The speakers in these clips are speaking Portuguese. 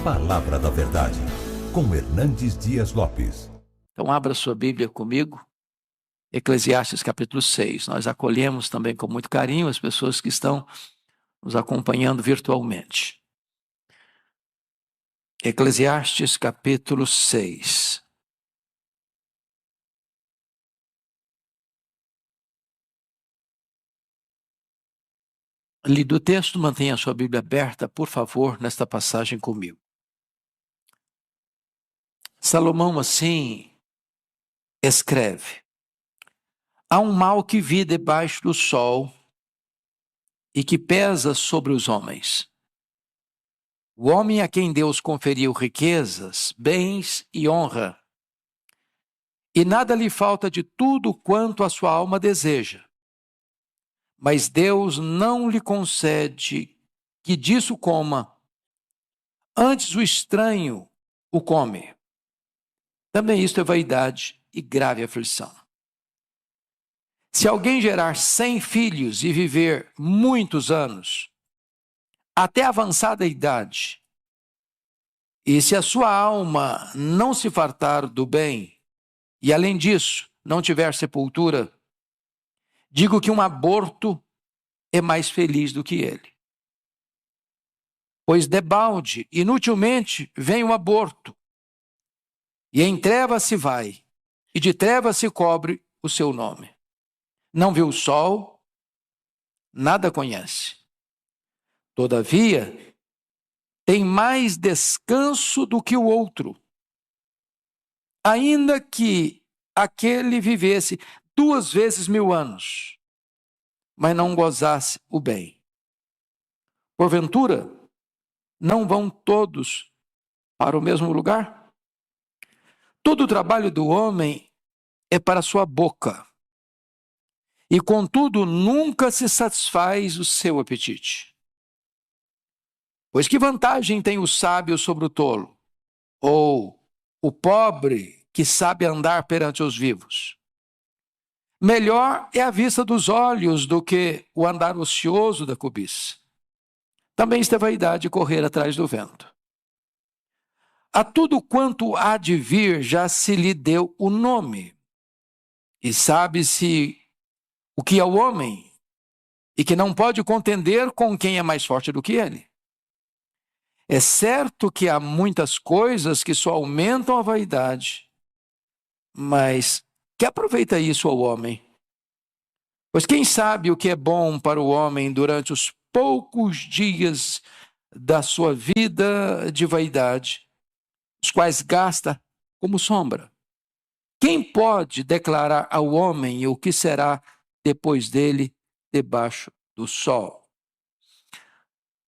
Palavra da Verdade, com Hernandes Dias Lopes. Então abra sua Bíblia comigo, Eclesiastes capítulo 6. Nós acolhemos também com muito carinho as pessoas que estão nos acompanhando virtualmente. Eclesiastes capítulo 6. Lido o texto, mantenha a sua Bíblia aberta, por favor, nesta passagem comigo. Salomão, assim, escreve: há um mal que vi debaixo do sol e que pesa sobre os homens. O homem a quem Deus conferiu riquezas, bens e honra, e nada lhe falta de tudo quanto a sua alma deseja. Mas Deus não lhe concede que disso coma, antes o estranho o come. Também isto é vaidade e grave aflição. Se alguém gerar 100 filhos e viver muitos anos, até avançada idade, e se a sua alma não se fartar do bem, e além disso não tiver sepultura, digo que um aborto é mais feliz do que ele. Pois debalde, inutilmente, vem o aborto, e em trevas se vai, e de trevas se cobre o seu nome. Não viu o sol, nada conhece. Todavia, tem mais descanso do que o outro, ainda que aquele vivesse 2 vezes 1000 anos, mas não gozasse o bem. Porventura, não vão todos para o mesmo lugar? Todo o trabalho do homem é para sua boca, e contudo nunca se satisfaz o seu apetite. Pois que vantagem tem o sábio sobre o tolo, ou o pobre que sabe andar perante os vivos? Melhor é a vista dos olhos do que o andar ocioso da cobiça. Também isto é vaidade, correr atrás do vento. A tudo quanto há de vir já se lhe deu o nome, e sabe-se o que é o homem, e que não pode contender com quem é mais forte do que ele. É certo que há muitas coisas que só aumentam a vaidade, mas que aproveita isso ao homem? Pois quem sabe o que é bom para o homem durante os poucos dias da sua vida de vaidade, os quais gasta como sombra? Quem pode declarar ao homem o que será depois dele debaixo do sol?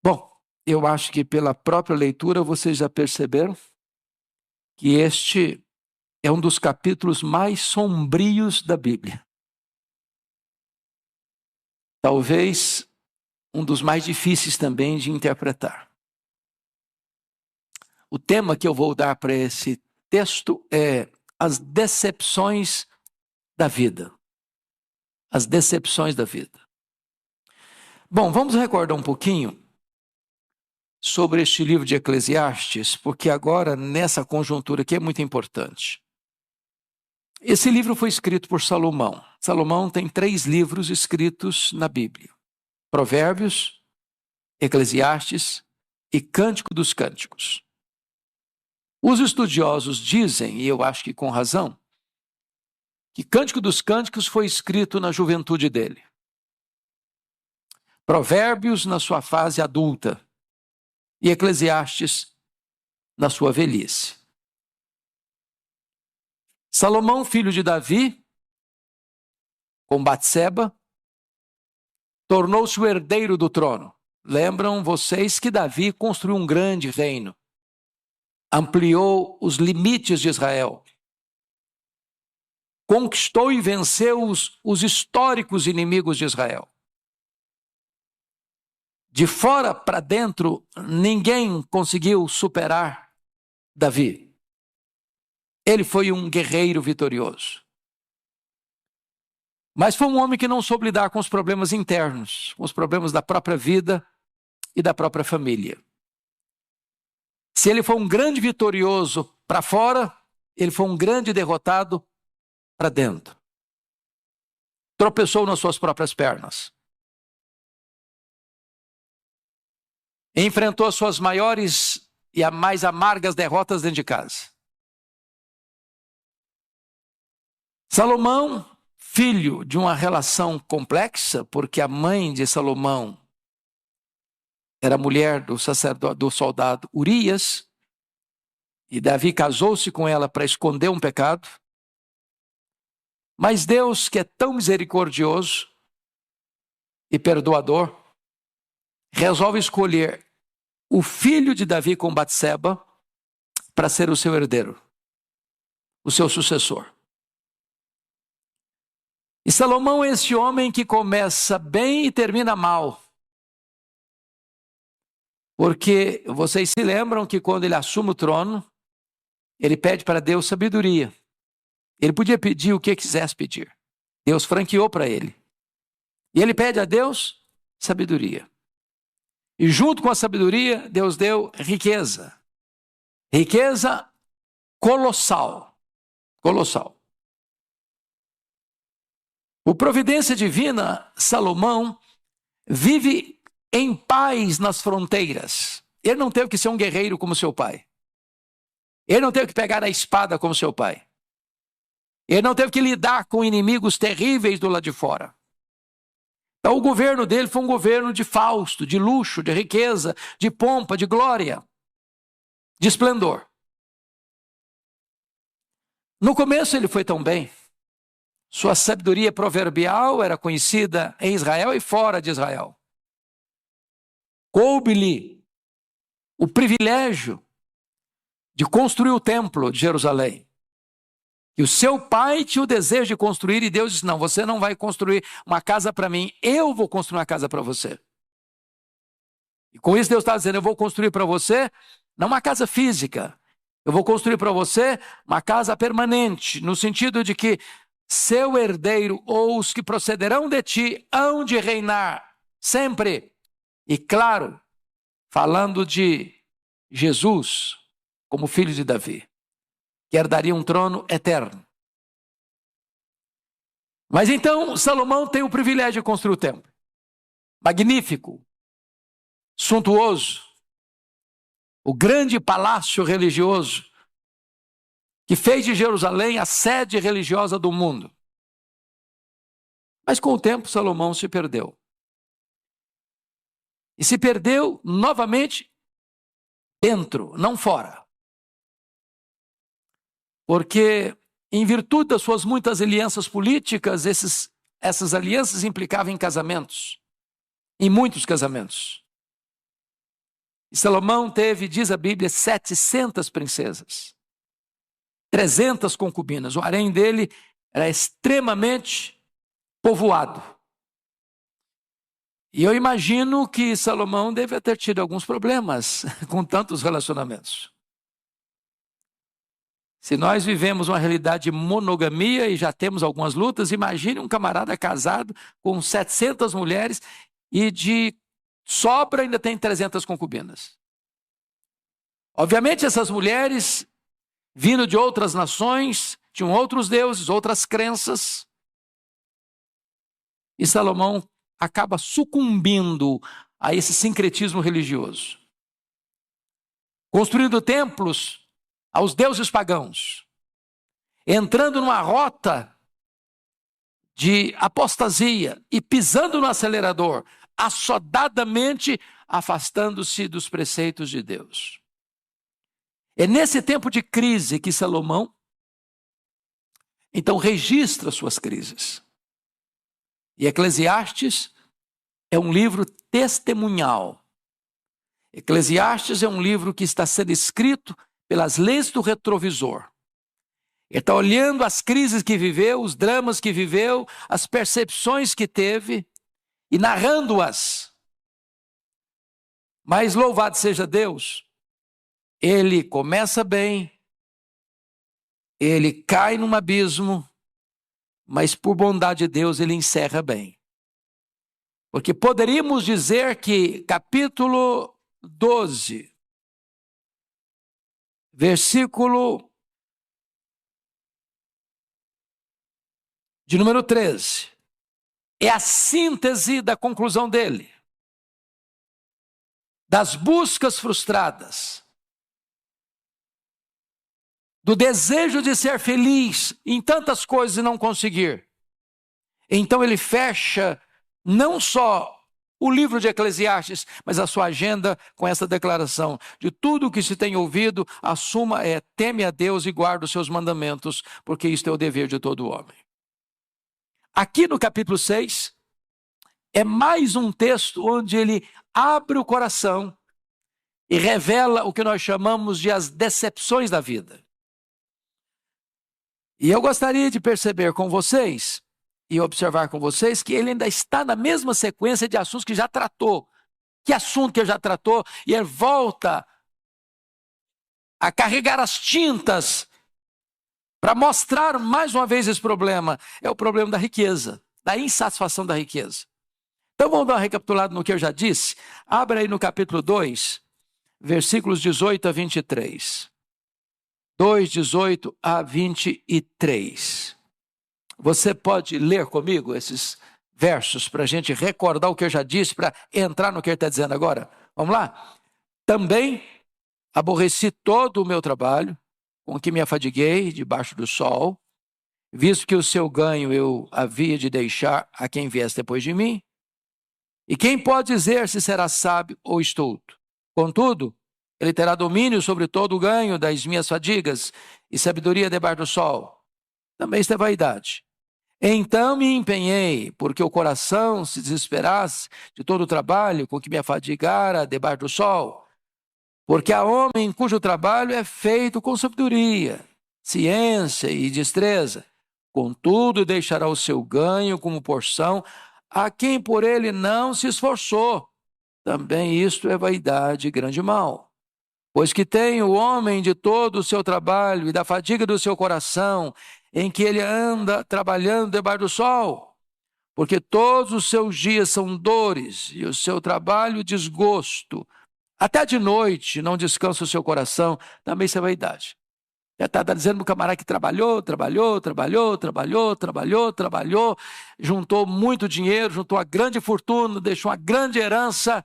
Bom, eu acho que pela própria leitura vocês já perceberam que este é um dos capítulos mais sombrios da Bíblia. Talvez um dos mais difíceis também de interpretar. O tema que eu vou dar para esse texto é as decepções da vida. As decepções da vida. Bom, vamos recordar um pouquinho sobre este livro de Eclesiastes, porque agora, nessa conjuntura aqui, é muito importante. Esse livro foi escrito por Salomão. Salomão tem 3 livros escritos na Bíblia: Provérbios, Eclesiastes e Cântico dos Cânticos. Os estudiosos dizem, e eu acho que com razão, que Cântico dos Cânticos foi escrito na juventude dele. Provérbios na sua fase adulta e Eclesiastes na sua velhice. Salomão, filho de Davi, com Batseba, tornou-se o herdeiro do trono. Lembram vocês que Davi construiu um grande reino, ampliou os limites de Israel, conquistou e venceu os históricos inimigos de Israel. De fora para dentro, ninguém conseguiu superar Davi. Ele foi um guerreiro vitorioso. Mas foi um homem que não soube lidar com os problemas internos, com os problemas da própria vida e da própria família. Se ele foi um grande vitorioso para fora, ele foi um grande derrotado para dentro. Tropeçou nas suas próprias pernas. Enfrentou as suas maiores e as mais amargas derrotas dentro de casa. Salomão, filho de uma relação complexa, porque a mãe de Salomão era mulher do sacerdote, do soldado Urias, e Davi casou-se com ela para esconder um pecado. Mas Deus, que é tão misericordioso e perdoador, resolve escolher o filho de Davi com Batseba para ser o seu herdeiro, o seu sucessor. E Salomão é esse homem que começa bem e termina mal. Porque vocês se lembram que quando ele assume o trono, ele pede para Deus sabedoria. Ele podia pedir o que quisesse pedir. Deus franqueou para ele. E ele pede a Deus sabedoria. E junto com a sabedoria, Deus deu riqueza. Riqueza colossal. Colossal. Por providência divina, Salomão vive em paz nas fronteiras. Ele não teve que ser um guerreiro como seu pai. Ele não teve que pegar a espada como seu pai. Ele não teve que lidar com inimigos terríveis do lado de fora. Então o governo dele foi um governo de fausto, de luxo, de riqueza, de pompa, de glória, de esplendor. No começo ele foi tão bem. Sua sabedoria proverbial era conhecida em Israel e fora de Israel. Coube-lhe o privilégio de construir o templo de Jerusalém. E o seu pai tinha o desejo de construir, e Deus disse: não, você não vai construir uma casa para mim, eu vou construir uma casa para você. E com isso Deus está dizendo: eu vou construir para você, não uma casa física, eu vou construir para você uma casa permanente, no sentido de que seu herdeiro ou os que procederão de ti hão de reinar sempre. E claro, falando de Jesus como filho de Davi, que herdaria um trono eterno. Mas então Salomão tem o privilégio de construir o templo. Magnífico, suntuoso, o grande palácio religioso que fez de Jerusalém a sede religiosa do mundo. Mas com o tempo Salomão se perdeu. E se perdeu novamente dentro, não fora. Porque, em virtude das suas muitas alianças políticas, essas alianças implicavam em casamentos, em muitos casamentos. E Salomão teve, diz a Bíblia, 700 princesas, 300 concubinas. O harém dele era extremamente povoado. E eu imagino que Salomão deve ter tido alguns problemas com tantos relacionamentos. Se nós vivemos uma realidade de monogamia e já temos algumas lutas, imagine um camarada casado com 700 mulheres e de sobra ainda tem 300 concubinas. Obviamente essas mulheres, vindo de outras nações, tinham outros deuses, outras crenças. E Salomão acaba sucumbindo a esse sincretismo religioso, construindo templos aos deuses pagãos, entrando numa rota de apostasia e pisando no acelerador, assodadamente afastando-se dos preceitos de Deus. É nesse tempo de crise que Salomão, então, registra suas crises. E Eclesiastes é um livro testemunhal. Eclesiastes é um livro que está sendo escrito pelas lentes do retrovisor. Ele está olhando as crises que viveu, os dramas que viveu, as percepções que teve e narrando-as. Mas louvado seja Deus, ele começa bem, ele cai num abismo, mas por bondade de Deus ele encerra bem. Porque poderíamos dizer que capítulo 12 versículo de número 13. É a síntese da conclusão dele. Das buscas frustradas. Do desejo de ser feliz em tantas coisas e não conseguir. Então ele fecha não só o livro de Eclesiastes, mas a sua agenda com essa declaração: de tudo o que se tem ouvido, a suma teme a Deus e guarda os seus mandamentos, porque isto é o dever de todo homem. Aqui no capítulo 6, é mais um texto onde ele abre o coração e revela o que nós chamamos de as decepções da vida. E eu gostaria de perceber com vocês e observar com vocês que ele ainda está na mesma sequência de assuntos que já tratou. Que assunto que ele já tratou? E ele volta a carregar as tintas para mostrar mais uma vez esse problema. É o problema da riqueza, da insatisfação da riqueza. Então vamos dar uma recapitulada no que eu já disse. Abra aí no capítulo 2, versículos 18 a 23. 2, 18 a 23. Você pode ler comigo esses versos para a gente recordar o que eu já disse, para entrar no que ele está dizendo agora? Vamos lá? Também aborreci todo o meu trabalho, com que me afadiguei debaixo do sol, visto que o seu ganho eu havia de deixar a quem viesse depois de mim. E quem pode dizer se será sábio ou estulto? Contudo, ele terá domínio sobre todo o ganho das minhas fadigas e sabedoria debaixo do sol. Também isto é vaidade. Então me empenhei, porque o coração se desesperasse de todo o trabalho com que me afadigara debaixo do sol. Porque há homem cujo trabalho é feito com sabedoria, ciência e destreza. Contudo, deixará o seu ganho como porção a quem por ele não se esforçou. Também isto é vaidade e grande mal. Pois que tem o homem de todo o seu trabalho e da fadiga do seu coração, em que ele anda trabalhando debaixo do sol, porque todos os seus dias são dores e o seu trabalho desgosto. Até de noite não descansa o seu coração, também isso é vaidade. Já está dizendo para o camarada que trabalhou, juntou muito dinheiro, juntou uma grande fortuna, deixou uma grande herança.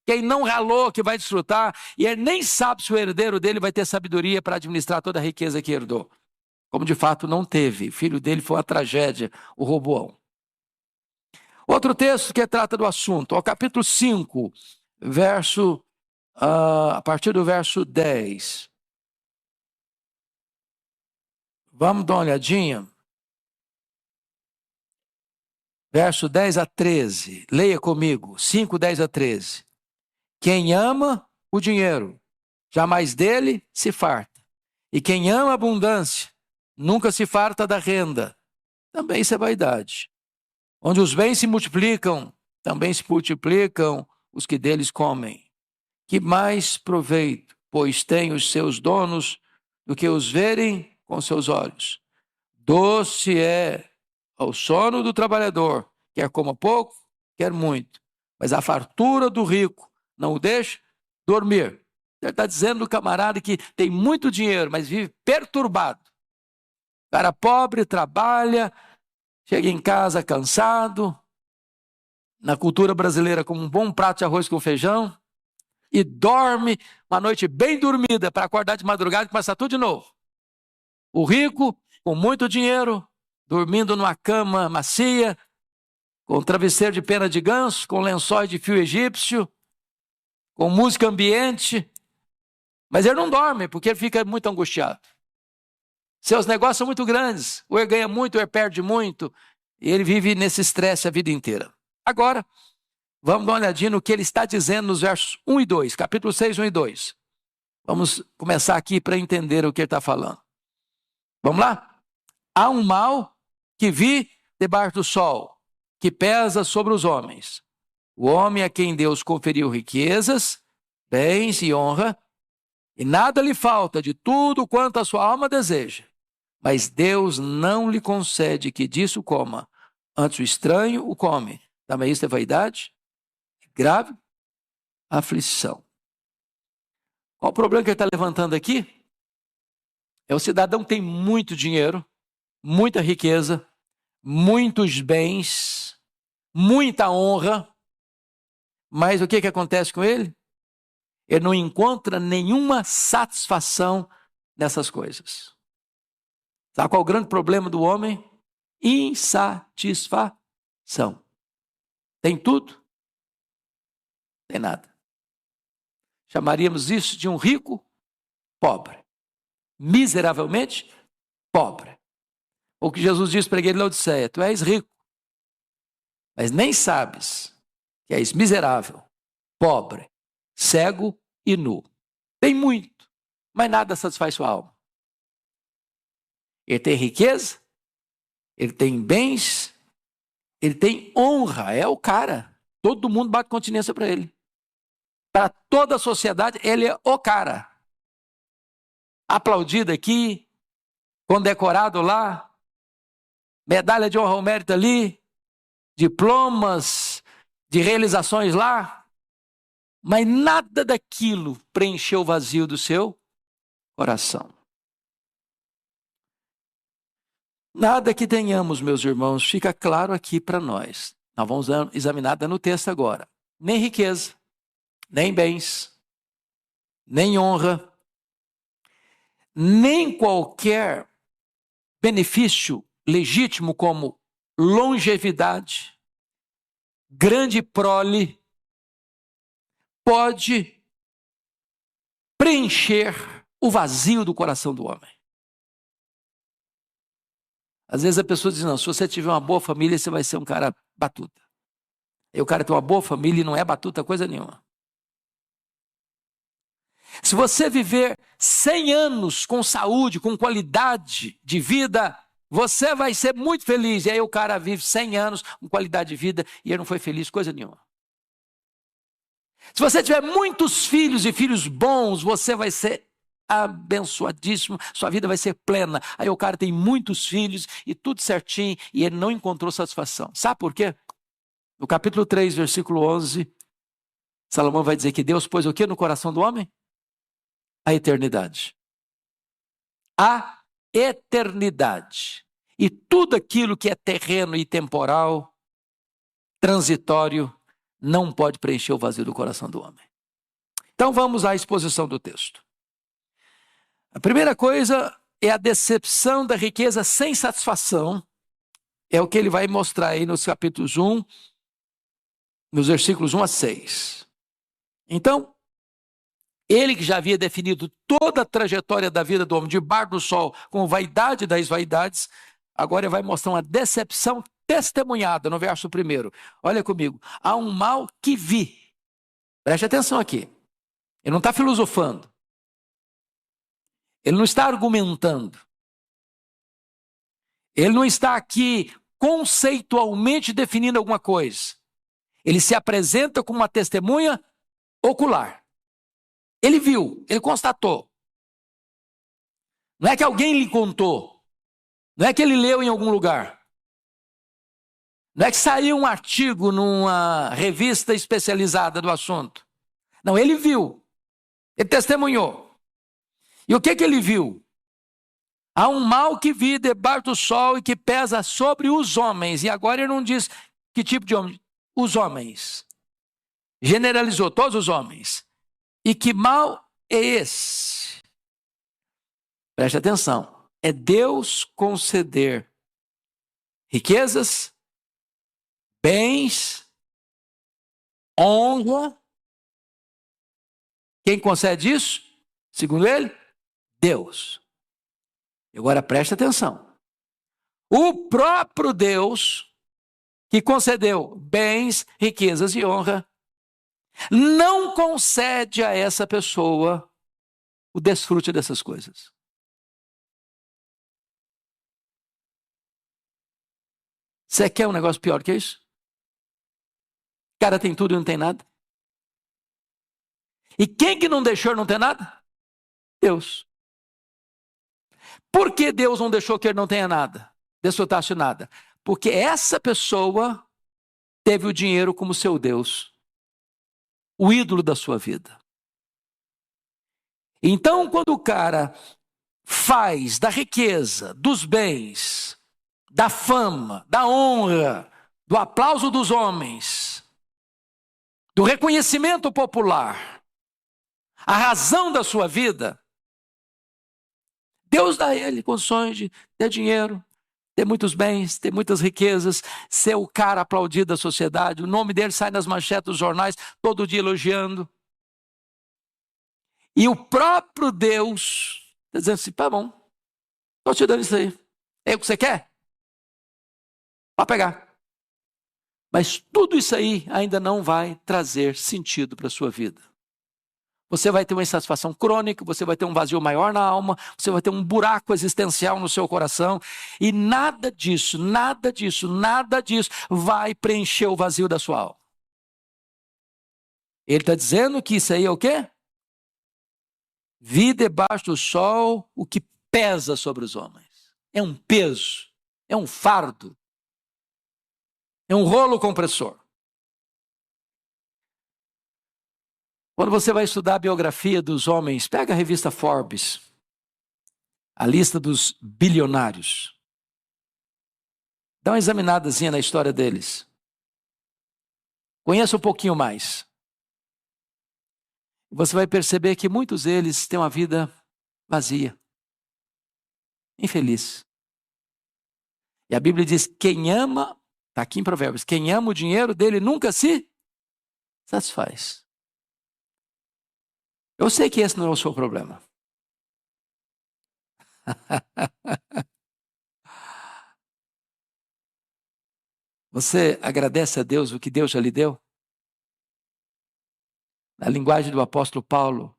Quem não ralou, que vai desfrutar, e ele nem sabe se o herdeiro dele vai ter sabedoria para administrar toda a riqueza que herdou. Como de fato não teve. O filho dele foi uma tragédia, o Roboão. Outro texto que trata do assunto, ao capítulo 5, a partir do verso 10. Vamos dar uma olhadinha. Verso 10 a 13. Leia comigo. 5, 10 a 13. Quem ama o dinheiro, jamais dele se farta. E quem ama a abundância, nunca se farta da renda. Também isso é vaidade. Onde os bens se multiplicam, também se multiplicam os que deles comem. Que mais proveito, pois tem os seus donos, do que os verem com seus olhos. Doce é ao sono do trabalhador, quer coma pouco, quer muito. Mas a fartura do rico não o deixa dormir. Ele está dizendo do camarada que tem muito dinheiro, mas vive perturbado. O cara pobre, trabalha, chega em casa cansado, na cultura brasileira como um bom prato de arroz com feijão, e dorme uma noite bem dormida para acordar de madrugada e começar tudo de novo. O rico, com muito dinheiro, dormindo numa cama macia, com travesseiro de pena de ganso, com lençóis de fio egípcio, com música ambiente, mas ele não dorme porque ele fica muito angustiado. Seus negócios são muito grandes, ou ele ganha muito, ou ele perde muito, e ele vive nesse estresse a vida inteira. Agora, vamos dar uma olhadinha no que ele está dizendo nos versos 1 e 2, capítulo 6, 1 e 2. Vamos começar aqui para entender o que ele está falando. Vamos lá? Há um mal que vi debaixo do sol, que pesa sobre os homens. O homem a quem Deus conferiu riquezas, bens e honra, e nada lhe falta de tudo quanto a sua alma deseja. Mas Deus não lhe concede que disso coma. Antes o estranho o come. Também isso é vaidade? Grave aflição. Qual o problema que ele está levantando aqui? É o cidadão que tem muito dinheiro, muita riqueza, muitos bens, muita honra, mas o que acontece com ele? Ele não encontra nenhuma satisfação nessas coisas. Sabe qual é o grande problema do homem? Insatisfação. Tem tudo, tem nada. Chamaríamos isso de um rico pobre. Miseravelmente pobre. O que Jesus disse para a igreja de Laodiceia: tu és rico, mas nem sabes que és miserável, pobre, cego e nu. Tem muito, mas nada satisfaz sua alma. Ele tem riqueza, ele tem bens, ele tem honra, é o cara. Todo mundo bate continência para ele. Para toda a sociedade, ele é o cara. Aplaudido aqui, condecorado lá, medalha de honra ao mérito ali, diplomas de realizações lá, mas nada daquilo preencheu o vazio do seu coração. Nada que tenhamos, meus irmãos, fica claro aqui para nós. Nós vamos examinar no texto agora. Nem riqueza, nem bens, nem honra, nem qualquer benefício legítimo como longevidade, grande prole, pode preencher o vazio do coração do homem. Às vezes a pessoa diz: não, se você tiver uma boa família, você vai ser um cara batuta. E o cara tem uma boa família e não é batuta coisa nenhuma. Se você viver 100 anos com saúde, com qualidade de vida, você vai ser muito feliz. E aí o cara vive 100 anos com qualidade de vida e ele não foi feliz coisa nenhuma. Se você tiver muitos filhos e filhos bons, você vai ser abençoadíssimo, sua vida vai ser plena. Aí o cara tem muitos filhos e tudo certinho e ele não encontrou satisfação. Sabe por quê? No capítulo 3, versículo 11, Salomão vai dizer que Deus pôs o que no coração do homem? A eternidade. A eternidade. E tudo aquilo que é terreno e temporal, transitório, não pode preencher o vazio do coração do homem. Então vamos à exposição do texto. A primeira coisa é a decepção da riqueza sem satisfação. É o que ele vai mostrar aí nos capítulos 1, nos versículos 1 a 6. Então, ele que já havia definido toda a trajetória da vida do homem debaixo do sol com vaidade das vaidades, agora ele vai mostrar uma decepção testemunhada no verso 1. Olha comigo. Há um mal que vi. Preste atenção aqui. Ele não está filosofando. Ele não está argumentando. Ele não está aqui conceitualmente definindo alguma coisa. Ele se apresenta como uma testemunha ocular. Ele viu, ele constatou. Não é que alguém lhe contou. Não é que ele leu em algum lugar. Não é que saiu um artigo numa revista especializada do assunto. Não, ele viu. Ele testemunhou. E o que ele viu? Há um mal que vi debaixo do sol e que pesa sobre os homens. E agora ele não diz que tipo de homem. Os homens. Generalizou todos os homens. E que mal é esse? Preste atenção. É Deus conceder riquezas, bens, honra. Quem concede isso? Segundo ele, Deus. Agora preste atenção. O próprio Deus, que concedeu bens, riquezas e honra, não concede a essa pessoa o desfrute dessas coisas. Você quer um negócio pior que isso? O cara tem tudo e não tem nada. E quem que não deixou não ter nada? Deus. Por que Deus não deixou que ele não tenha nada? Desfrutasse nada? Porque essa pessoa teve o dinheiro como seu Deus. O ídolo da sua vida. Então, quando o cara faz da riqueza, dos bens, da fama, da honra, do aplauso dos homens, do reconhecimento popular, a razão da sua vida, Deus dá a ele condições de ter dinheiro, ter muitos bens, ter muitas riquezas, ser o cara aplaudido da sociedade, o nome dele sai nas manchetes dos jornais, todo dia elogiando. E o próprio Deus está dizendo assim, tá bom, estou te dando isso aí. É o que você quer? Pode pegar. Mas tudo isso aí ainda não vai trazer sentido para a sua vida. Você vai ter uma insatisfação crônica, você vai ter um vazio maior na alma, você vai ter um buraco existencial no seu coração, e nada disso vai preencher o vazio da sua alma. Ele está dizendo que isso aí é o quê? Vi debaixo do sol o que pesa sobre os homens. É um peso, é um fardo, é um rolo compressor. Quando você vai estudar a biografia dos homens, pega a revista Forbes, a lista dos bilionários. Dá uma examinadazinha na história deles. Conheça um pouquinho mais. Você vai perceber que muitos deles têm uma vida vazia, infeliz. E a Bíblia diz, quem ama, está aqui em Provérbios, quem ama o dinheiro dele nunca se satisfaz. Eu sei que esse não é o seu problema. Você agradece a Deus o que Deus já lhe deu? Na linguagem do apóstolo Paulo,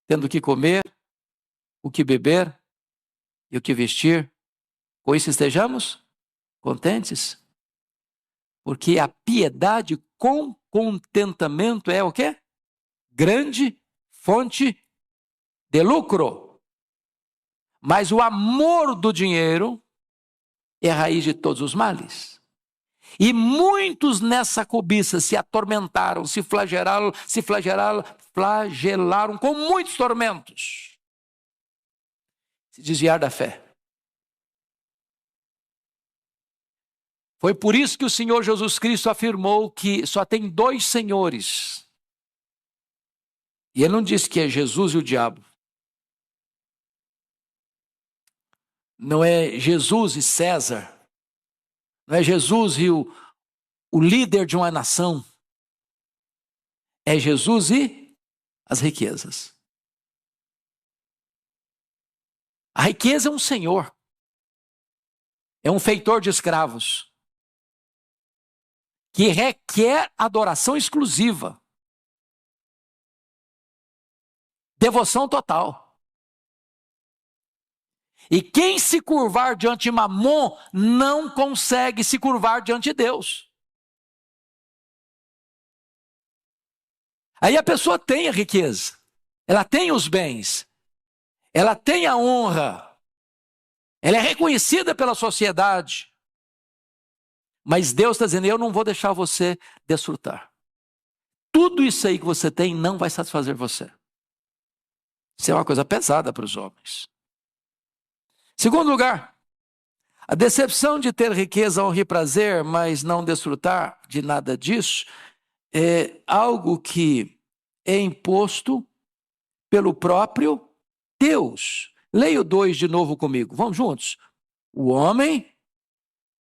tendo o que comer, o que beber e o que vestir, com isso estejamos contentes? Porque a piedade com contentamento é o quê? Grande fonte de lucro. Mas o amor do dinheiro é a raiz de todos os males. E muitos nessa cobiça se atormentaram, se flagelaram com muitos tormentos. Se desviar da fé. Foi por isso que o Senhor Jesus Cristo afirmou que só tem dois senhores. E ele não disse que é Jesus e o diabo. Não é Jesus e César. Não é Jesus e o líder de uma nação. É Jesus e as riquezas. A riqueza é um senhor. É um feitor de escravos. Que requer adoração exclusiva. Devoção total. E quem se curvar diante de Mamon não consegue se curvar diante de Deus. Aí a pessoa tem a riqueza, ela tem os bens, ela tem a honra, ela é reconhecida pela sociedade. Mas Deus está dizendo, eu não vou deixar você desfrutar. Tudo isso aí que você tem não vai satisfazer você. Isso é uma coisa pesada para os homens. Segundo lugar, a decepção de ter riqueza, honra e prazer, mas não desfrutar de nada disso, é algo que é imposto pelo próprio Deus. Leia o 2 de novo comigo, vamos juntos. O homem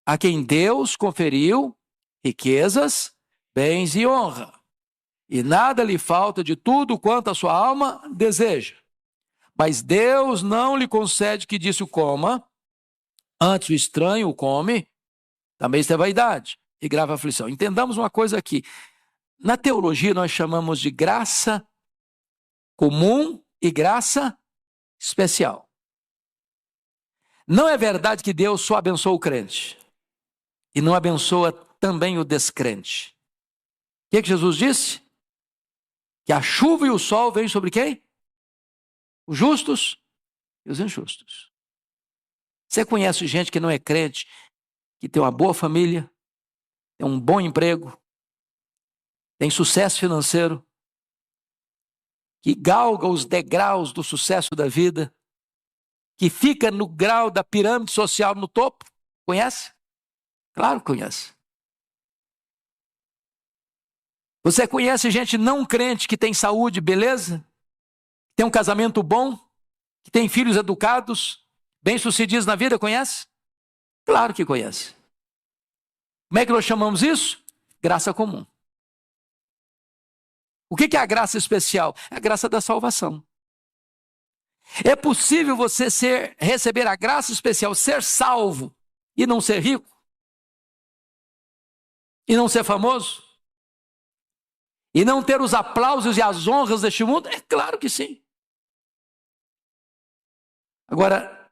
a quem Deus conferiu riquezas, bens e honra, e nada lhe falta de tudo quanto a sua alma deseja. Mas Deus não lhe concede que disso coma, antes o estranho o come, também isso é vaidade e grave aflição. Entendamos uma coisa aqui. Na teologia nós chamamos de graça comum e graça especial. Não é verdade que Deus só abençoa o crente e não abençoa também o descrente. O que Jesus disse? Que a chuva e o sol vêm sobre quem? Os justos e os injustos. Você conhece gente que não é crente, que tem uma boa família, tem um bom emprego, tem sucesso financeiro, que galga os degraus do sucesso da vida, que fica no grau da pirâmide social no topo? Conhece? Claro que conhece. Você conhece gente não crente que tem saúde, beleza? Tem um casamento bom, que tem filhos educados, bem-sucedidos na vida, conhece? Claro que conhece. Como é que nós chamamos isso? Graça comum. O que é a graça especial? É a graça da salvação. É possível você receber a graça especial, ser salvo e não ser rico? E não ser famoso? E não ter os aplausos e as honras deste mundo? É claro que sim. Agora,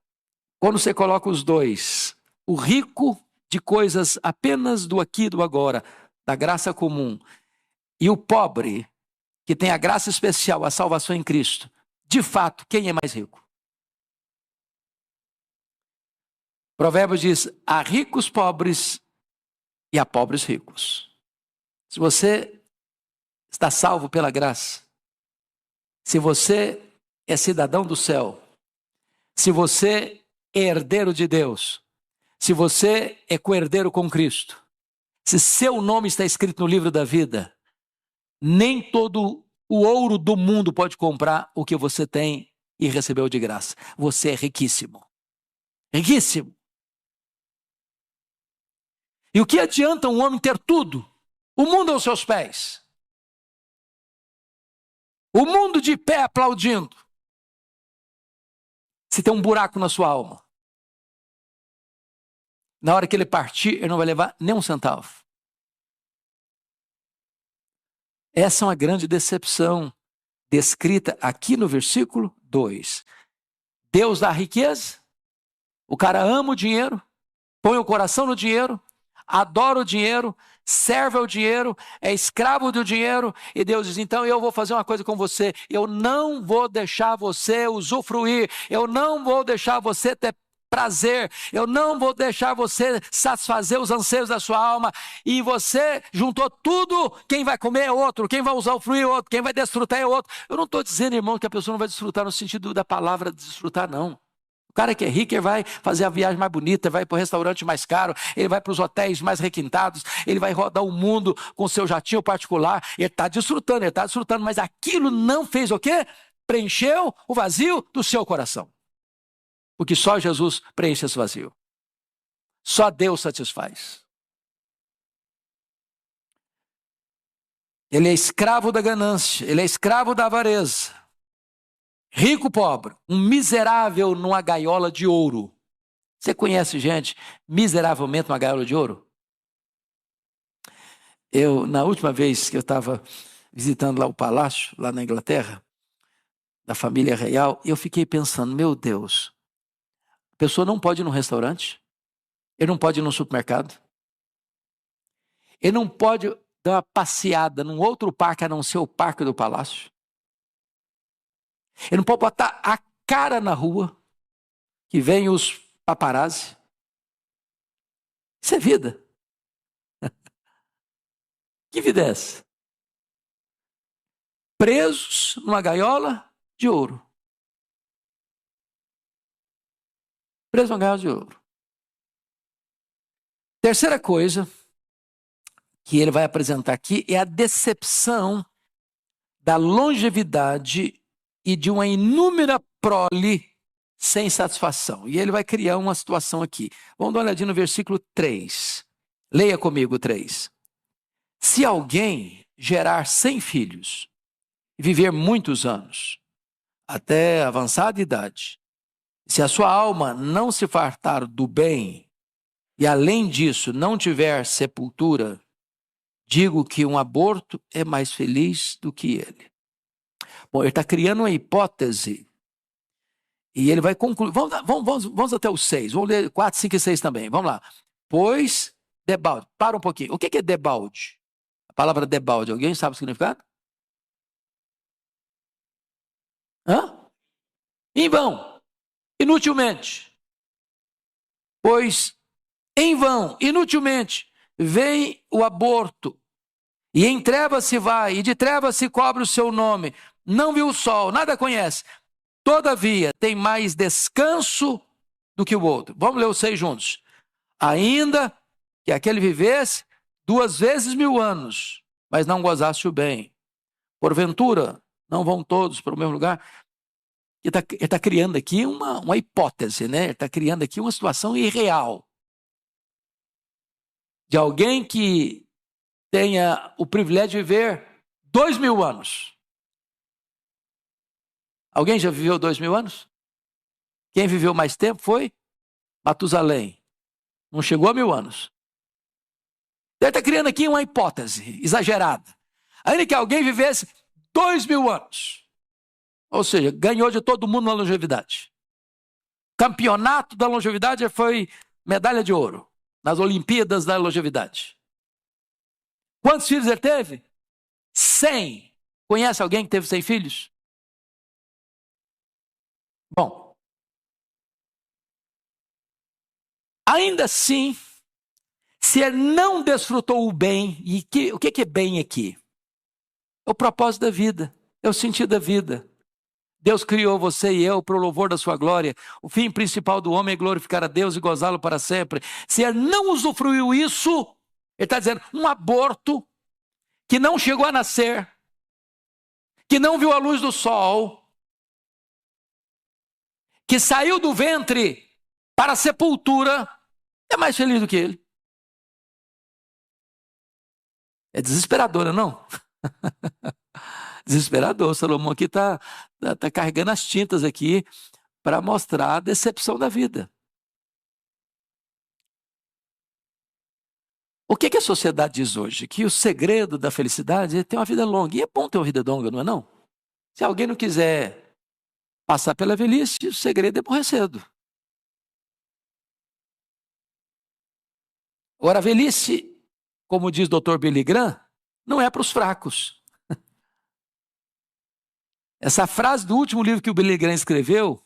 quando você coloca os dois, o rico de coisas apenas do aqui e do agora, da graça comum, e o pobre, que tem a graça especial, a salvação em Cristo, de fato, quem é mais rico? Provérbios diz, há ricos pobres e há pobres ricos. Se você está salvo pela graça, se você é cidadão do céu, se você é herdeiro de Deus, se você é co-herdeiro com Cristo, se seu nome está escrito no livro da vida, nem todo o ouro do mundo pode comprar o que você tem e recebeu de graça. Você é riquíssimo. Riquíssimo. E o que adianta um homem ter tudo? O mundo aos seus pés. O mundo de pé aplaudindo. Se tem um buraco na sua alma. Na hora que ele partir, ele não vai levar nem um centavo. Essa é uma grande decepção descrita aqui no versículo 2. Deus dá riqueza, o cara ama o dinheiro, põe o coração no dinheiro, adora o dinheiro, serve ao dinheiro, é escravo do dinheiro, e Deus diz, então eu vou fazer uma coisa com você, eu não vou deixar você usufruir, eu não vou deixar você ter prazer, eu não vou deixar você satisfazer os anseios da sua alma, e você juntou tudo, quem vai comer é outro, quem vai usufruir é outro, quem vai desfrutar é outro. Eu não estou dizendo, irmão, que a pessoa não vai desfrutar no sentido da palavra desfrutar, não. O cara que é rico, ele vai fazer a viagem mais bonita, vai para o restaurante mais caro, ele vai para os hotéis mais requintados, ele vai rodar o mundo com seu jatinho particular, ele está desfrutando, mas aquilo não fez o quê? Preencheu o vazio do seu coração. Porque só Jesus preenche esse vazio. Só Deus satisfaz. Ele é escravo da ganância, ele é escravo da avareza. Rico, pobre, um miserável numa gaiola de ouro. Você conhece gente miseravelmente numa gaiola de ouro? Na última vez que eu estava visitando lá o palácio, lá na Inglaterra, da família real, eu fiquei pensando, meu Deus, a pessoa não pode ir num restaurante, ele não pode ir num supermercado, ele não pode dar uma passeada num outro parque a não ser o parque do palácio. Ele não pode botar a cara na rua, que vem os paparazzi. Isso é vida. Que vida é essa? Presos numa gaiola de ouro. Presos numa gaiola de ouro. Terceira coisa que ele vai apresentar aqui é a decepção da longevidade e de uma inúmera prole sem satisfação. E ele vai criar uma situação aqui. Vamos dar uma olhadinha no versículo 3. Leia comigo 3. Se alguém gerar 100 filhos e viver muitos anos, até avançada idade, se a sua alma não se fartar do bem e além disso não tiver sepultura, digo que um aborto é mais feliz do que ele. Bom, ele está criando uma hipótese e ele vai concluir. Vamos até os 6. Vamos ler 4, 5 e 6 também. Vamos lá. Pois, debalde. Para um pouquinho. O que é debalde? A palavra debalde, alguém sabe o significado? Em vão. Inutilmente. Pois, em vão, inutilmente, vem o aborto. E em trevas se vai, e de trevas se cobre o seu nome. Não viu o sol, nada conhece. Todavia, tem mais descanso do que o outro. Vamos ler os 6 juntos. Ainda que aquele vivesse 2 vezes 1000 anos, mas não gozasse o bem. Porventura, não vão todos para o mesmo lugar? Ele está criando aqui uma hipótese, né? Ele está criando aqui uma situação irreal. De alguém que tenha o privilégio de viver 2000 anos. Alguém já viveu 2000 anos? Quem viveu mais tempo foi Matusalém. Não chegou a 1000 anos. Ele está criando aqui uma hipótese exagerada. Ainda que alguém vivesse 2000 anos. Ou seja, ganhou de todo mundo na longevidade. Campeonato da longevidade foi medalha de ouro. Nas Olimpíadas da longevidade. Quantos filhos ele teve? 100. Conhece alguém que teve 100 filhos? Bom. Ainda assim, se ele não desfrutou o bem, e o que é bem aqui? É o propósito da vida, é o sentido da vida. Deus criou você e eu para o louvor da sua glória. O fim principal do homem é glorificar a Deus e gozá-lo para sempre. Se ele não usufruiu isso, ele está dizendo, um aborto que não chegou a nascer, que não viu a luz do sol, que saiu do ventre para a sepultura, é mais feliz do que ele. É desesperador, não? Desesperador. Salomão aqui está carregando as tintas aqui para mostrar a decepção da vida. O que a sociedade diz hoje? Que o segredo da felicidade é ter uma vida longa. E é bom ter uma vida longa, não é não? Se alguém não quiser passar pela velhice, o segredo é morrer cedo. Agora, a velhice, como diz o Dr. Billy Graham, não é para os fracos. Essa frase do último livro que o Billy Graham escreveu,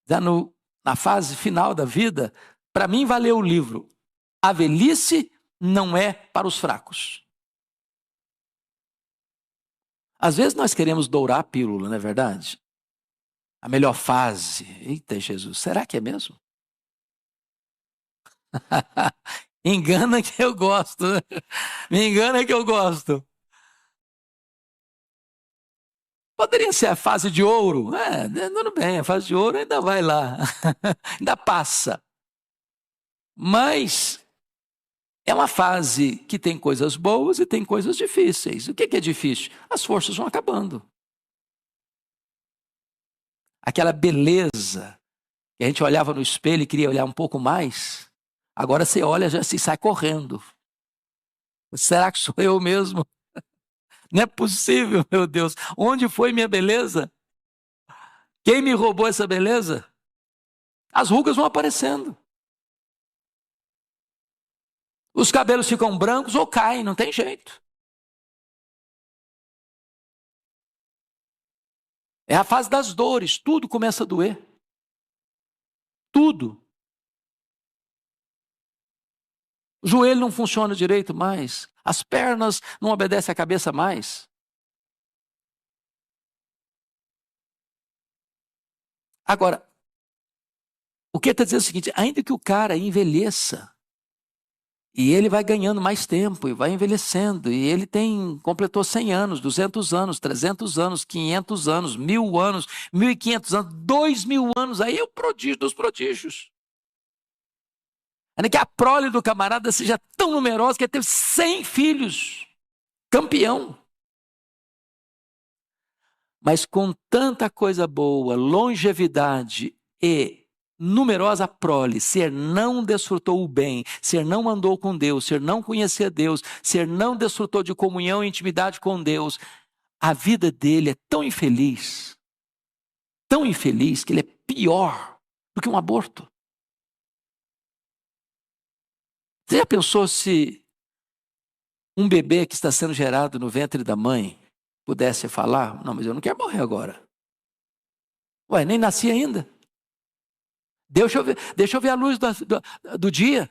já na fase final da vida, para mim valeu o livro. A velhice não é para os fracos. Às vezes nós queremos dourar a pílula, não é verdade? A melhor fase. Eita, Jesus, será que é mesmo? Engana que eu gosto. Me engana que eu gosto. Poderia ser a fase de ouro. Tudo bem, a fase de ouro ainda vai lá. Ainda passa. Mas é uma fase que tem coisas boas e tem coisas difíceis. O que é difícil? As forças vão acabando. Aquela beleza que a gente olhava no espelho e queria olhar um pouco mais, agora você olha já se sai correndo. Será que sou eu mesmo? Não é possível, meu Deus. Onde foi minha beleza? Quem me roubou essa beleza? As rugas vão aparecendo. Os cabelos ficam brancos ou caem, não tem jeito. É a fase das dores, tudo começa a doer. Tudo. O joelho não funciona direito mais. As pernas não obedecem à cabeça mais. Agora, o que está dizendo é o seguinte, ainda que o cara envelheça, e ele vai ganhando mais tempo, e vai envelhecendo, e ele completou 100 anos, 200 anos, 300 anos, 500 anos, 1000 anos, 1500 anos, 2000 anos, aí é o prodígio dos prodígios. Ainda que a prole do camarada seja tão numerosa que ele teve 100 filhos, campeão. Mas com tanta coisa boa, longevidade e numerosa prole, se ele não desfrutou o bem, se ele não andou com Deus, se ele não conhecia Deus, se ele não desfrutou de comunhão e intimidade com Deus, a vida dele é tão infeliz que ele é pior do que um aborto. Você já pensou se um bebê que está sendo gerado no ventre da mãe pudesse falar, não, mas eu não quero morrer agora. Ué, nem nasci ainda. Deixa eu ver a luz do dia.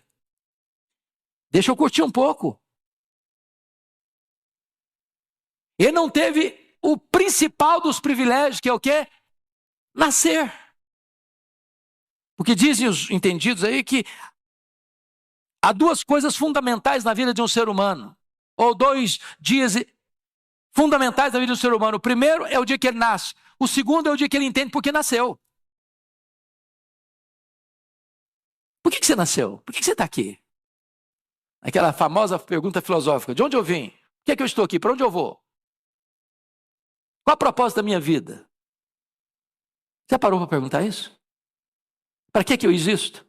Deixa eu curtir um pouco. Ele não teve o principal dos privilégios, que é o quê? Nascer. Porque dizem os entendidos aí que há duas coisas fundamentais na vida de um ser humano, ou 2 dias fundamentais na vida do ser humano. O primeiro é o dia que ele nasce. O segundo é o dia que ele entende por que nasceu. Por que você nasceu? Por que você está aqui? Aquela famosa pergunta filosófica: de onde eu vim? Por que é que eu estou aqui? Para onde eu vou? Qual a propósito da minha vida? Já parou para perguntar isso? Para que eu existo?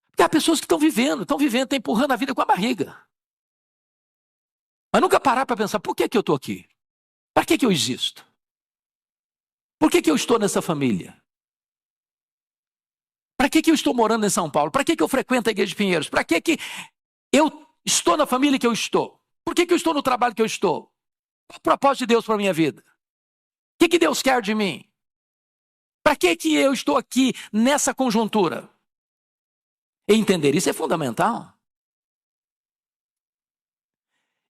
Porque há pessoas que estão vivendo, estão empurrando a vida com a barriga. Mas nunca parar para pensar: por que eu estou aqui? Para que eu existo? Por que eu estou nessa família? Para que eu estou morando em São Paulo? Para que eu frequento a Igreja de Pinheiros? Para que eu estou na família que eu estou? Por que eu estou no trabalho que eu estou? Qual o propósito de Deus para a minha vida? O que Deus quer de mim? Para que eu estou aqui nessa conjuntura? Entender isso é fundamental.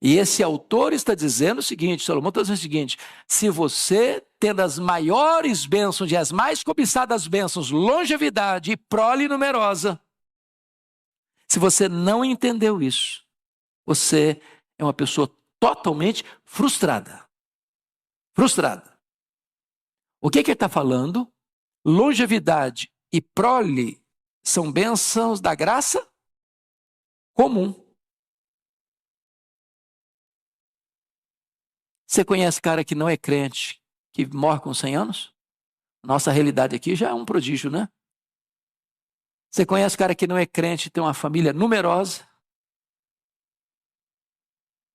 E esse autor está dizendo o seguinte, Salomão está dizendo o seguinte: se você tendo as maiores bênçãos e as mais cobiçadas bênçãos, longevidade e prole numerosa, se você não entendeu isso, você é uma pessoa totalmente frustrada. Frustrada. O que ele está falando? Longevidade e prole são bênçãos da graça comum. Você conhece cara que não é crente, que morre com 100 anos? Nossa realidade aqui já é um prodígio, né? Você conhece cara que não é crente, tem uma família numerosa,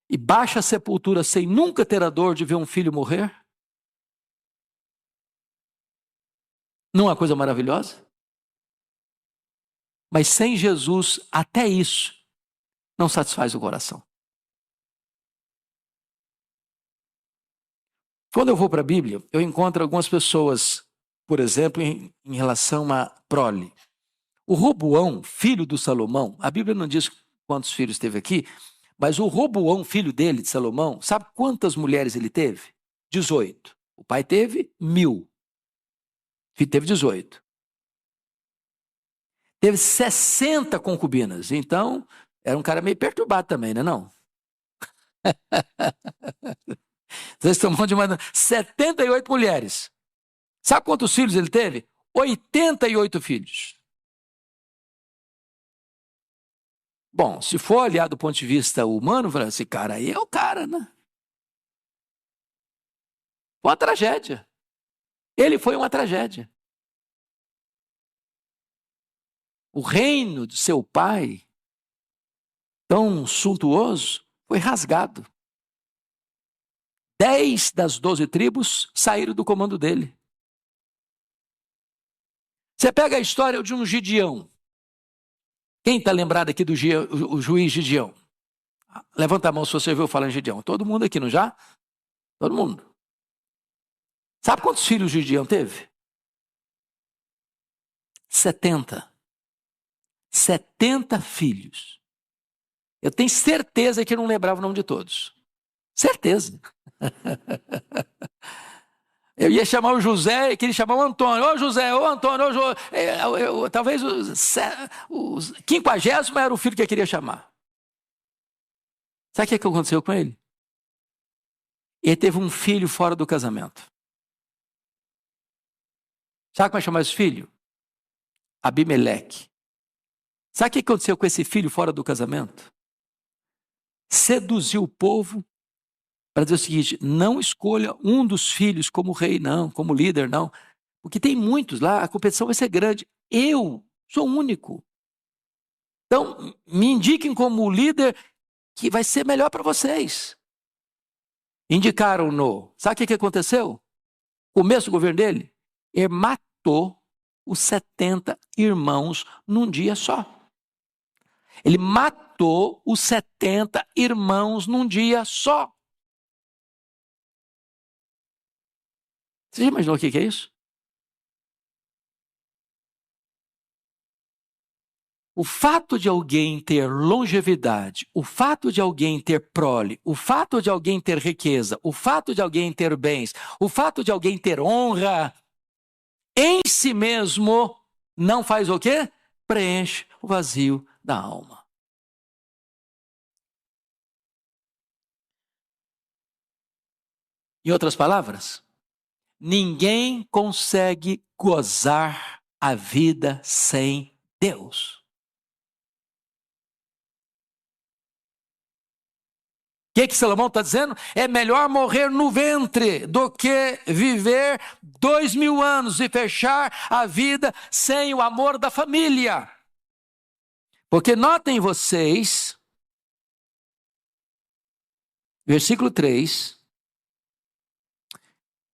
e baixa a sepultura sem nunca ter a dor de ver um filho morrer? Não é uma coisa maravilhosa? Mas sem Jesus, até isso não satisfaz o coração. Quando eu vou para a Bíblia, eu encontro algumas pessoas, por exemplo, em relação a prole. O Roboão, filho do Salomão, a Bíblia não diz quantos filhos teve aqui, mas o Roboão, filho dele, de Salomão, sabe quantas mulheres ele teve? 18. O pai teve 1000. Filho teve 18. Teve 60 concubinas. Então, era um cara meio perturbado também, né? Não? Vocês estão falando de 78 mulheres. Sabe quantos filhos ele teve? 88 filhos. Bom, se for olhar do ponto de vista humano, esse cara aí é o cara, né? Foi uma tragédia. Ele foi uma tragédia. O reino de seu pai, tão suntuoso, foi rasgado. 10 das 12 tribos saíram do comando dele. Você pega a história de um Gideão. Quem está lembrado aqui do o juiz Gideão? Levanta a mão se você ouviu falar em Gideão. Todo mundo aqui, não já? Todo mundo. Sabe quantos filhos Gideão teve? 70. 70 filhos. Eu tenho certeza que eu não lembrava o nome de todos. Certeza. Eu ia chamar o José, que ele chamava o Antônio. Ô José, ô Antônio, talvez o 50º era o filho que eu queria chamar. Sabe o que aconteceu com ele? Ele teve um filho fora do casamento. Sabe como é chamar esse filho? Abimeleque. Sabe o que aconteceu com esse filho fora do casamento? Seduziu o povo para dizer o seguinte: não escolha um dos filhos como rei, não, como líder, não. Porque tem muitos lá, a competição vai ser grande. Eu sou o único. Então, me indiquem como líder que vai ser melhor para vocês. Indicaram-no. Sabe o que aconteceu? Começo do governo dele, ele matou os 70 irmãos num dia só. Ele matou os 70 irmãos num dia só. Você já imaginou o que é isso? O fato de alguém ter longevidade, o fato de alguém ter prole, o fato de alguém ter riqueza, o fato de alguém ter bens, o fato de alguém ter honra, em si mesmo, não faz o quê? Preenche o vazio da alma. Em outras palavras, ninguém consegue gozar a vida sem Deus. O que Salomão está dizendo? É melhor morrer no ventre do que viver 2000 anos e fechar a vida sem o amor da família. Porque notem vocês, versículo 3,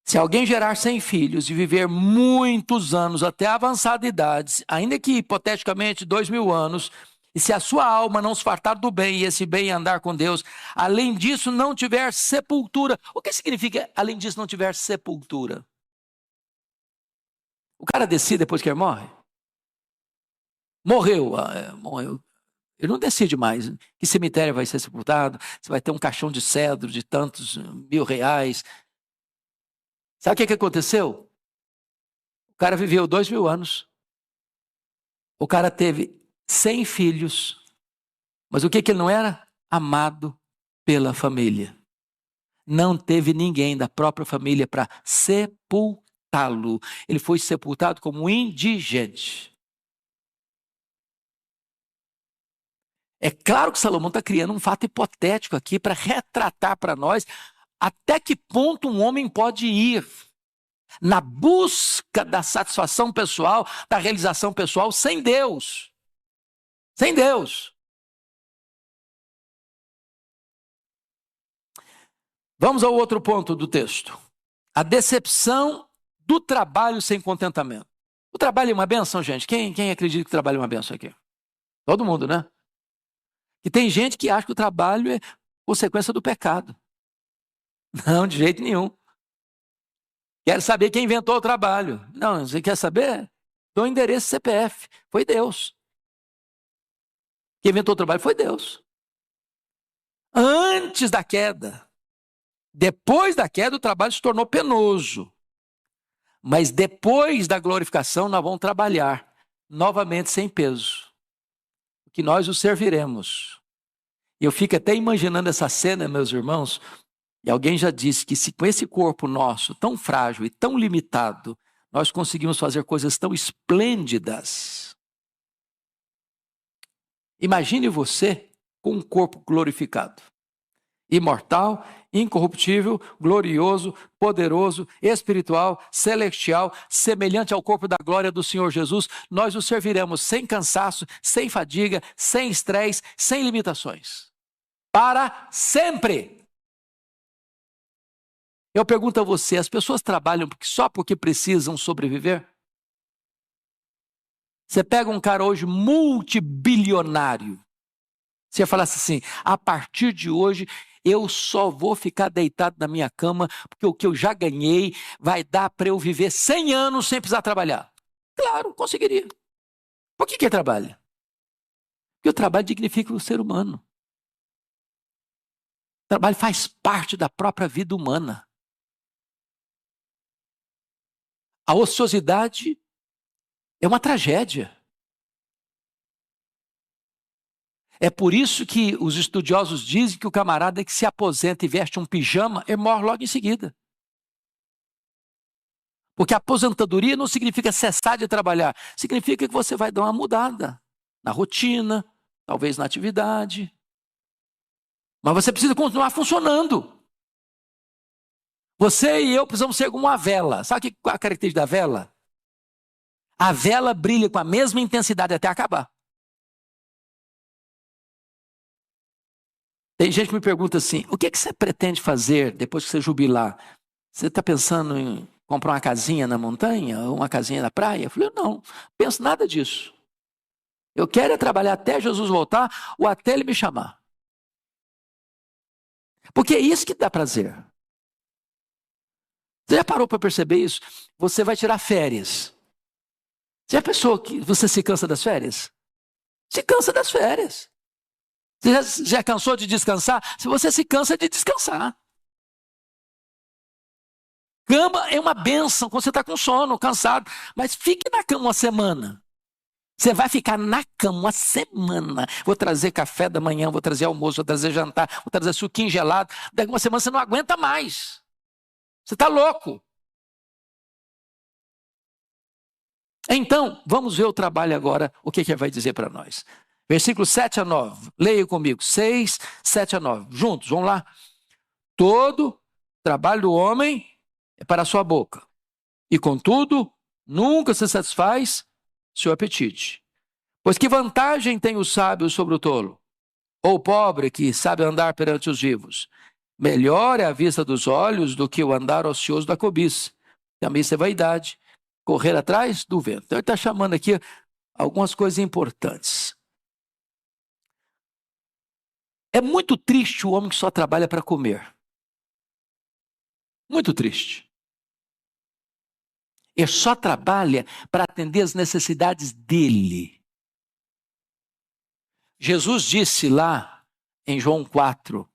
se alguém gerar 100 filhos e viver muitos anos até avançada idade, ainda que hipoteticamente 2000 anos, e se a sua alma não se fartar do bem e esse bem andar com Deus, além disso não tiver sepultura. O que significa além disso não tiver sepultura? O cara decide depois que ele morre? Morreu. Ele não decide mais que cemitério vai ser sepultado, se vai ter um caixão de cedro de tantos R$1000. Sabe o que aconteceu? O cara viveu 2000 anos. O cara teve 100 filhos. Mas o que ele não era? Amado pela família. Não teve ninguém da própria família para sepultá-lo. Ele foi sepultado como um indigente. É claro que Salomão está criando um fato hipotético aqui para retratar para nós até que ponto um homem pode ir na busca da satisfação pessoal, da realização pessoal, sem Deus. Sem Deus. Vamos ao outro ponto do texto. A decepção do trabalho sem contentamento. O trabalho é uma bênção, gente? Quem acredita que o trabalho é uma bênção aqui? Todo mundo, né? E tem gente que acha que o trabalho é consequência do pecado. Não, de jeito nenhum. Quero saber quem inventou o trabalho. Não, você quer saber? Dou o endereço CPF. Foi Deus. Quem inventou o trabalho foi Deus. Antes da queda. Depois da queda, o trabalho se tornou penoso. Mas depois da glorificação, nós vamos trabalhar novamente sem peso. Que nós o serviremos. E eu fico até imaginando essa cena, meus irmãos. E alguém já disse que se com esse corpo nosso, tão frágil e tão limitado, nós conseguimos fazer coisas tão esplêndidas. Imagine você com um corpo glorificado. Imortal, incorruptível, glorioso, poderoso, espiritual, celestial, semelhante ao corpo da glória do Senhor Jesus. Nós o serviremos sem cansaço, sem fadiga, sem estresse, sem limitações. Para sempre. Eu pergunto a você, as pessoas trabalham só porque precisam sobreviver? Você pega um cara hoje multibilionário. Você falasse assim, a partir de hoje eu só vou ficar deitado na minha cama porque o que eu já ganhei vai dar para eu viver 100 anos sem precisar trabalhar. Claro, conseguiria. Por que ele trabalha? Porque o trabalho dignifica o ser humano. O trabalho faz parte da própria vida humana. A ociosidade é uma tragédia. É por isso que os estudiosos dizem que o camarada que se aposenta e veste um pijama, ele morre logo em seguida. Porque a aposentadoria não significa cessar de trabalhar, significa que você vai dar uma mudada na rotina, talvez na atividade. Mas você precisa continuar funcionando. Você e eu precisamos ser como uma vela. Sabe qual é a característica da vela? A vela brilha com a mesma intensidade até acabar. Tem gente que me pergunta assim, o que você pretende fazer depois que você jubilar? Você está pensando em comprar uma casinha na montanha ou uma casinha na praia? Eu falei, não penso nada disso. Eu quero é trabalhar até Jesus voltar ou até ele me chamar. Porque é isso que dá prazer. Você já parou para perceber isso? Você vai tirar férias. Você já pensou que você se cansa das férias? Se cansa das férias. Você já cansou de descansar? Se você se cansa de descansar. Cama é uma bênção quando você está com sono, cansado. Mas fique na cama uma semana. Você vai ficar na cama uma semana. Vou trazer café da manhã, vou trazer almoço, vou trazer jantar, vou trazer suquinho gelado. Daqui uma semana você não aguenta mais. Você está louco. Então, vamos ver o trabalho agora, o que ele vai dizer para nós. Versículos 7 a 9. Leia comigo. 6, 7 a 9. Juntos, vamos lá. Todo trabalho do homem é para a sua boca. E, contudo, nunca se satisfaz seu apetite. Pois que vantagem tem o sábio sobre o tolo? Ou o pobre que sabe andar perante os vivos? Melhor é a vista dos olhos do que o andar ocioso da cobiça. Também isso é vaidade. Correr atrás do vento. Então ele está chamando aqui algumas coisas importantes. É muito triste o homem que só trabalha para comer. Muito triste. Ele só trabalha para atender as necessidades dele. Jesus disse lá em João 4,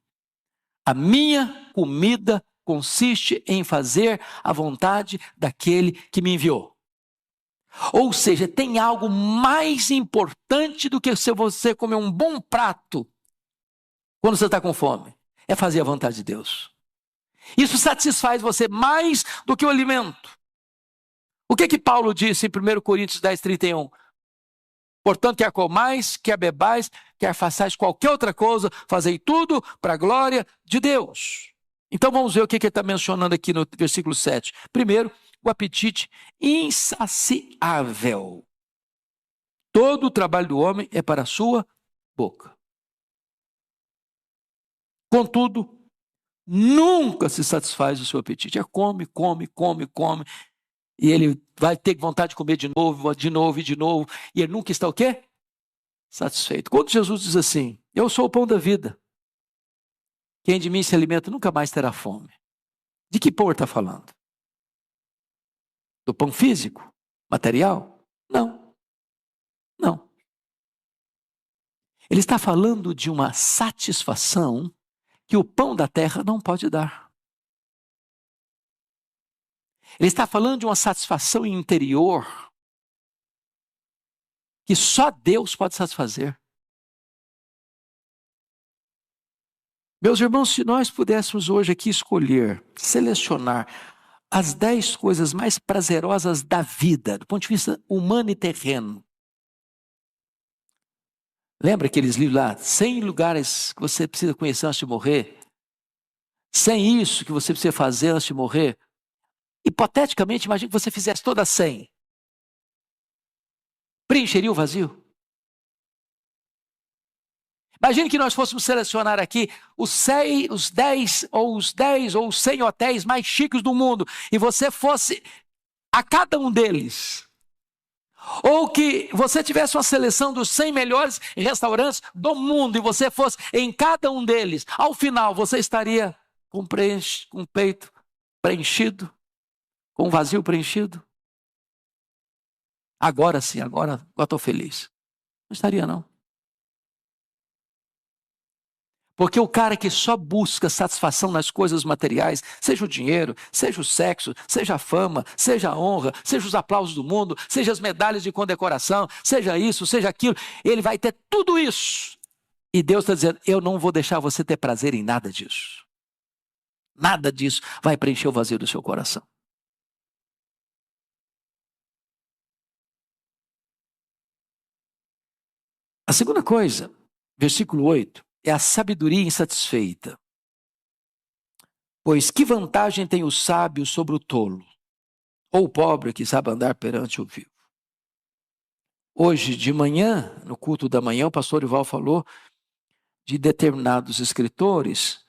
a minha comida consiste em fazer a vontade daquele que me enviou. Ou seja, tem algo mais importante do que se você comer um bom prato quando você está com fome. É fazer a vontade de Deus. Isso satisfaz você mais do que o alimento. O que Paulo disse em 1 Coríntios 10, 31? Portanto, quer comais, quer bebais, quer façais qualquer outra coisa, fazei tudo para a glória de Deus. Então vamos ver o que ele está mencionando aqui no versículo 7. Primeiro, o apetite insaciável. Todo o trabalho do homem é para a sua boca. Contudo, nunca se satisfaz o seu apetite. É come, come, come, come. E ele vai ter vontade de comer de novo, de novo e de novo. E ele nunca está o quê? Satisfeito. Quando Jesus diz assim, eu sou o pão da vida. Quem de mim se alimenta nunca mais terá fome. De que pão ele está falando? Do pão físico? Material? Não. Não. Ele está falando de uma satisfação que o pão da terra não pode dar. Ele está falando de uma satisfação interior que só Deus pode satisfazer. Meus irmãos, se nós pudéssemos hoje aqui escolher, selecionar as 10 coisas mais prazerosas da vida, do ponto de vista humano e terreno. Lembra aqueles livros lá, 100 lugares que você precisa conhecer antes de morrer? 100 isso que você precisa fazer antes de morrer? Hipoteticamente, imagine que você fizesse todas 100. Preencheria o vazio? Imagine que nós fôssemos selecionar aqui os 10 ou os 100 hotéis mais chiques do mundo e você fosse a cada um deles. Ou que você tivesse uma seleção dos 100 melhores restaurantes do mundo e você fosse em cada um deles. Ao final, você estaria com o peito preenchido, com o vazio preenchido? Agora sim, agora estou feliz. Não estaria, não. Porque o cara que só busca satisfação nas coisas materiais, seja o dinheiro, seja o sexo, seja a fama, seja a honra, seja os aplausos do mundo, seja as medalhas de condecoração, seja isso, seja aquilo, ele vai ter tudo isso. E Deus está dizendo, eu não vou deixar você ter prazer em nada disso. Nada disso vai preencher o vazio do seu coração. A segunda coisa, versículo 8, é a sabedoria insatisfeita. Pois que vantagem tem o sábio sobre o tolo? Ou o pobre que sabe andar perante o vivo? Hoje de manhã, no culto da manhã, o pastor Ival falou de determinados escritores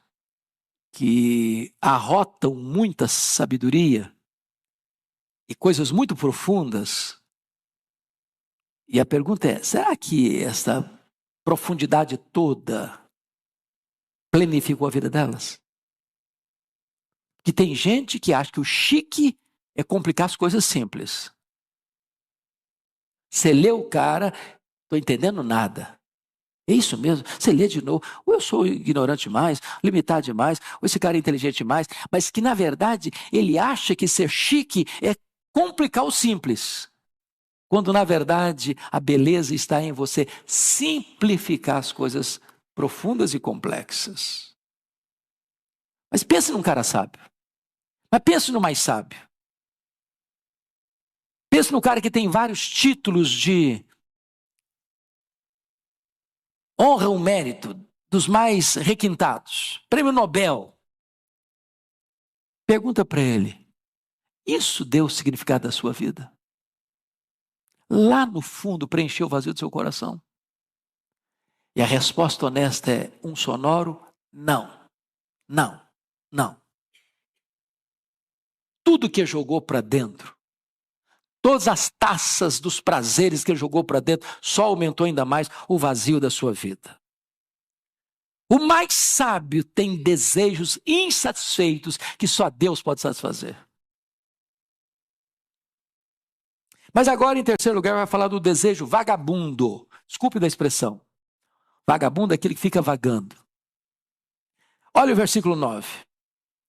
que arrotam muita sabedoria e coisas muito profundas. E a pergunta é, será que essa profundidade toda planificou a vida delas? Que tem gente que acha que o chique é complicar as coisas simples. Você lê o cara, estou entendendo nada. É isso mesmo? Você lê de novo. Ou eu sou ignorante demais, limitado demais, ou esse cara é inteligente demais, mas que na verdade ele acha que ser chique é complicar o simples. Quando na verdade a beleza está em você simplificar as coisas profundas e complexas. Mas pense num cara sábio. Mas pense no mais sábio. Pense no cara que tem vários títulos de honra ou mérito, dos mais requintados. Prêmio Nobel. Pergunta para ele, isso deu o significado da sua vida? Lá no fundo preencheu o vazio do seu coração? E a resposta honesta é um sonoro não, não, não. Tudo que jogou para dentro, todas as taças dos prazeres que ele jogou para dentro, só aumentou ainda mais o vazio da sua vida. O mais sábio tem desejos insatisfeitos que só Deus pode satisfazer. Mas agora, em terceiro lugar, vai falar do desejo vagabundo. Desculpe da expressão. Vagabundo é aquele que fica vagando. Olha o versículo 9.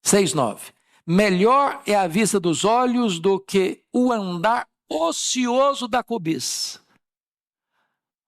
6:9. Melhor é a vista dos olhos do que o andar ocioso da cobiça.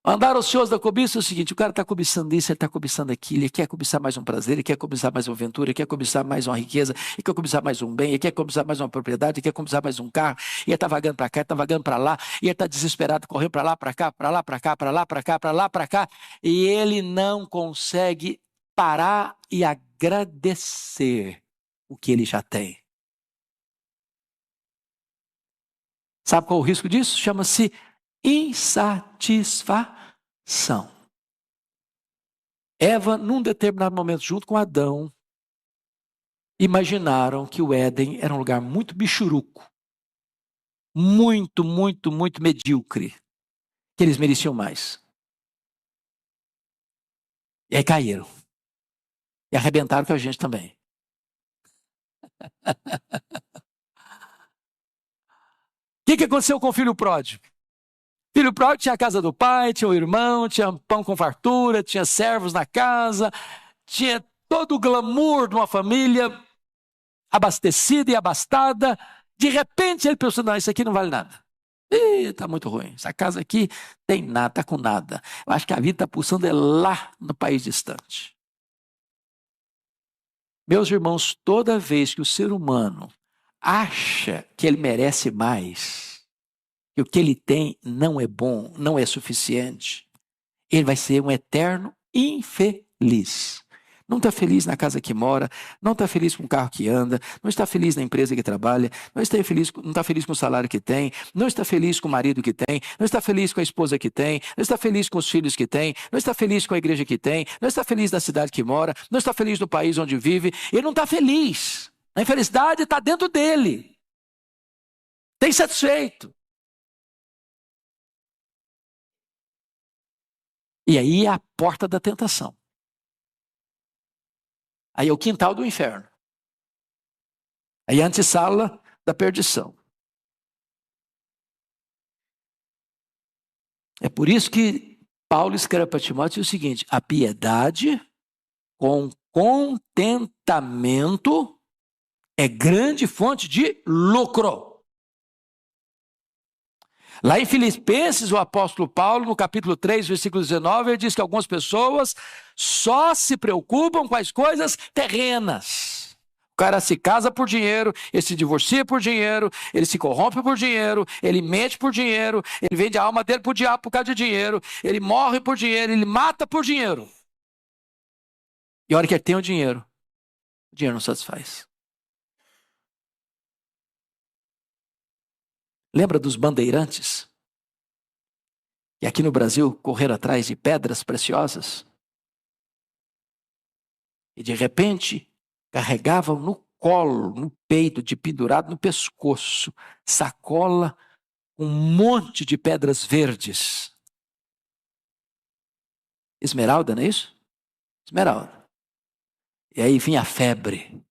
Andar ocioso da cobiça é o seguinte, o cara está cobiçando isso, ele está cobiçando aquilo, ele quer cobiçar mais um prazer, ele quer cobiçar mais uma aventura, ele quer cobiçar mais uma riqueza, ele quer cobiçar mais um bem, ele quer cobiçar mais uma propriedade, ele quer cobiçar mais um carro, e ele está vagando para cá, ele está vagando para lá, e ele está desesperado, correndo para lá, para cá, para lá, para cá, para lá, para cá, para lá, para cá, e ele não consegue parar e agradecer o que ele já tem. Sabe qual é o risco disso? Chama-se insatisfação. Eva, num determinado momento, junto com Adão, imaginaram que o Éden era um lugar muito bichuruco, muito, muito, muito medíocre, que eles mereciam mais. E aí caíram. E arrebentaram com a gente também. O que aconteceu com o filho pródigo? O filho pródigo tinha a casa do pai, tinha o irmão, tinha pão com fartura, tinha servos na casa, tinha todo o glamour de uma família abastecida e abastada. De repente ele pensou, não, isso aqui não vale nada. Está muito ruim. Essa casa aqui tem nada, está com nada. Eu acho que a vida está pulsando lá no país distante. Meus irmãos, toda vez que o ser humano acha que ele merece mais, que o que ele tem não é bom, não é suficiente, ele vai ser um eterno infeliz. Não está feliz na casa que mora, não está feliz com o carro que anda, não está feliz na empresa que trabalha, não está feliz com o salário que tem, não está feliz com o marido que tem, não está feliz com a esposa que tem, não está feliz com os filhos que tem, não está feliz com a igreja que tem, não está feliz na cidade que mora, não está feliz no país onde vive, ele não está feliz. A infelicidade está dentro dele. Tem satisfeito. E aí é a porta da tentação. Aí é o quintal do inferno. Aí é a antessala da perdição. É por isso que Paulo escreve para Timóteo o seguinte, a piedade com contentamento é grande fonte de lucro. Lá em Filipenses, o apóstolo Paulo, no capítulo 3, versículo 19, ele diz que algumas pessoas só se preocupam com as coisas terrenas. O cara se casa por dinheiro, ele se divorcia por dinheiro, ele se corrompe por dinheiro, ele mente por dinheiro, ele vende a alma dele pro diabo por causa de dinheiro, ele morre por dinheiro, ele mata por dinheiro. E a hora que ele tem o dinheiro não satisfaz. Lembra dos bandeirantes? E aqui no Brasil correram atrás de pedras preciosas? E de repente carregavam no colo, no peito, de pendurado no pescoço, sacola com um monte de pedras verdes. Esmeralda, não é isso? Esmeralda. E aí vinha a febre.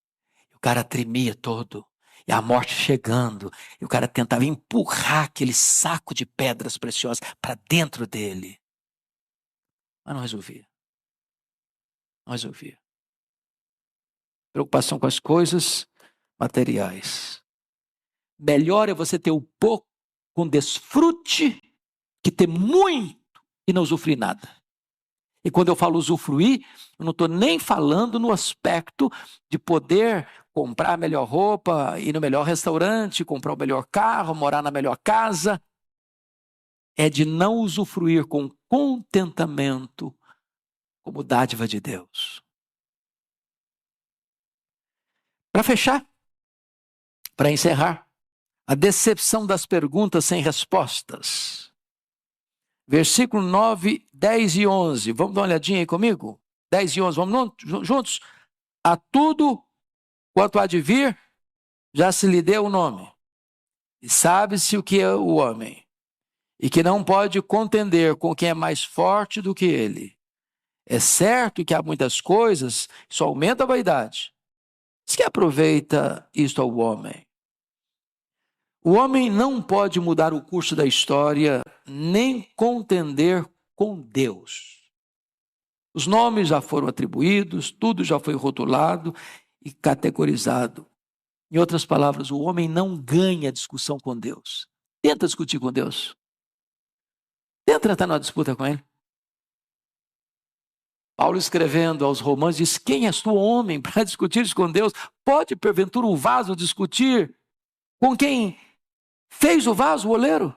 O cara tremia todo. E a morte chegando, e o cara tentava empurrar aquele saco de pedras preciosas para dentro dele. Mas não resolvia. Não resolvia. Preocupação com as coisas materiais. Melhor é você ter o pouco com desfrute que ter muito e não usufruir nada. E quando eu falo usufruir, eu não estou nem falando no aspecto de poder comprar a melhor roupa, ir no melhor restaurante, comprar o melhor carro, morar na melhor casa. É de não usufruir com contentamento como dádiva de Deus. Para fechar, para encerrar, a decepção das perguntas sem respostas. Versículo 9, 10 e 11. Vamos dar uma olhadinha aí comigo? 10 e 11, vamos juntos? A tudo quanto há de vir, já se lhe deu o nome. E sabe-se o que é o homem. E que não pode contender com quem é mais forte do que ele. É certo que há muitas coisas, isso aumenta a vaidade. Mas que aproveita isto ao homem? O homem não pode mudar o curso da história, nem contender com Deus. Os nomes já foram atribuídos, tudo já foi rotulado e categorizado. Em outras palavras, o homem não ganha discussão com Deus. Tenta discutir com Deus. Tenta entrar numa disputa com Ele. Paulo, escrevendo aos Romanos, diz: quem és tu, homem, para discutir com Deus? Pode, porventura, o vaso discutir com quem fez o vaso, o oleiro?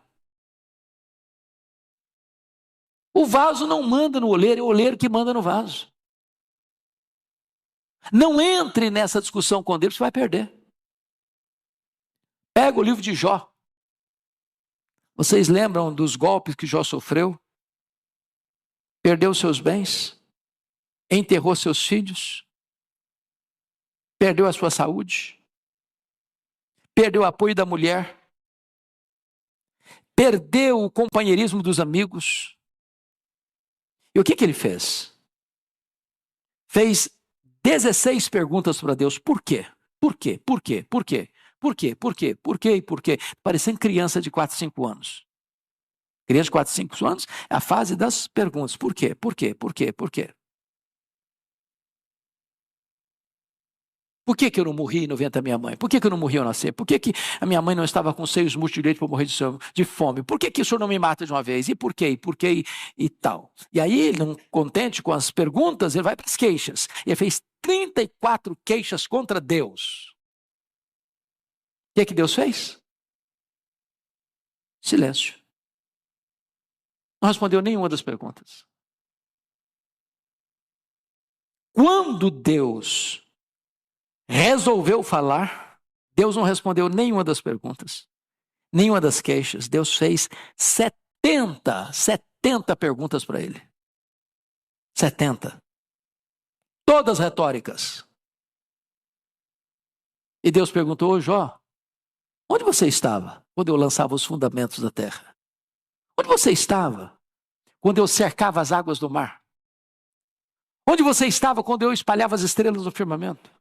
O vaso não manda no oleiro, é o oleiro que manda no vaso. Não entre nessa discussão com Deus, você vai perder. Pega o livro de Jó. Vocês lembram dos golpes que Jó sofreu? Perdeu seus bens, enterrou seus filhos, perdeu a sua saúde, perdeu o apoio da mulher, perdeu o companheirismo dos amigos. E o que ele fez? Fez 16 perguntas para Deus. Por quê? Por quê? Por quê? Por quê? Por quê? Por quê? Por quê? Por quê? Parecendo criança de 4, 5 anos. Criança de 4, 5 anos é a fase das perguntas. Por quê? Por quê? Por quê? Por quê? Por que eu não morri no ventre da minha mãe? Por que eu não morri ao nascer? Por que a minha mãe não estava com seios músculos direitos para morrer de fome? Por que o senhor não me mata de uma vez? E por quê? E por quê? E tal. E aí, ele não contente com as perguntas, ele vai para as queixas. E ele fez 34 queixas contra Deus. O que Deus fez? Silêncio. Não respondeu nenhuma das perguntas. Quando Deus resolveu falar, Deus não respondeu nenhuma das perguntas, nenhuma das queixas. Deus fez 70 perguntas para ele. 70. Todas retóricas. E Deus perguntou: ô Jó, onde você estava quando eu lançava os fundamentos da terra? Onde você estava quando eu cercava as águas do mar? Onde você estava quando eu espalhava as estrelas no firmamento?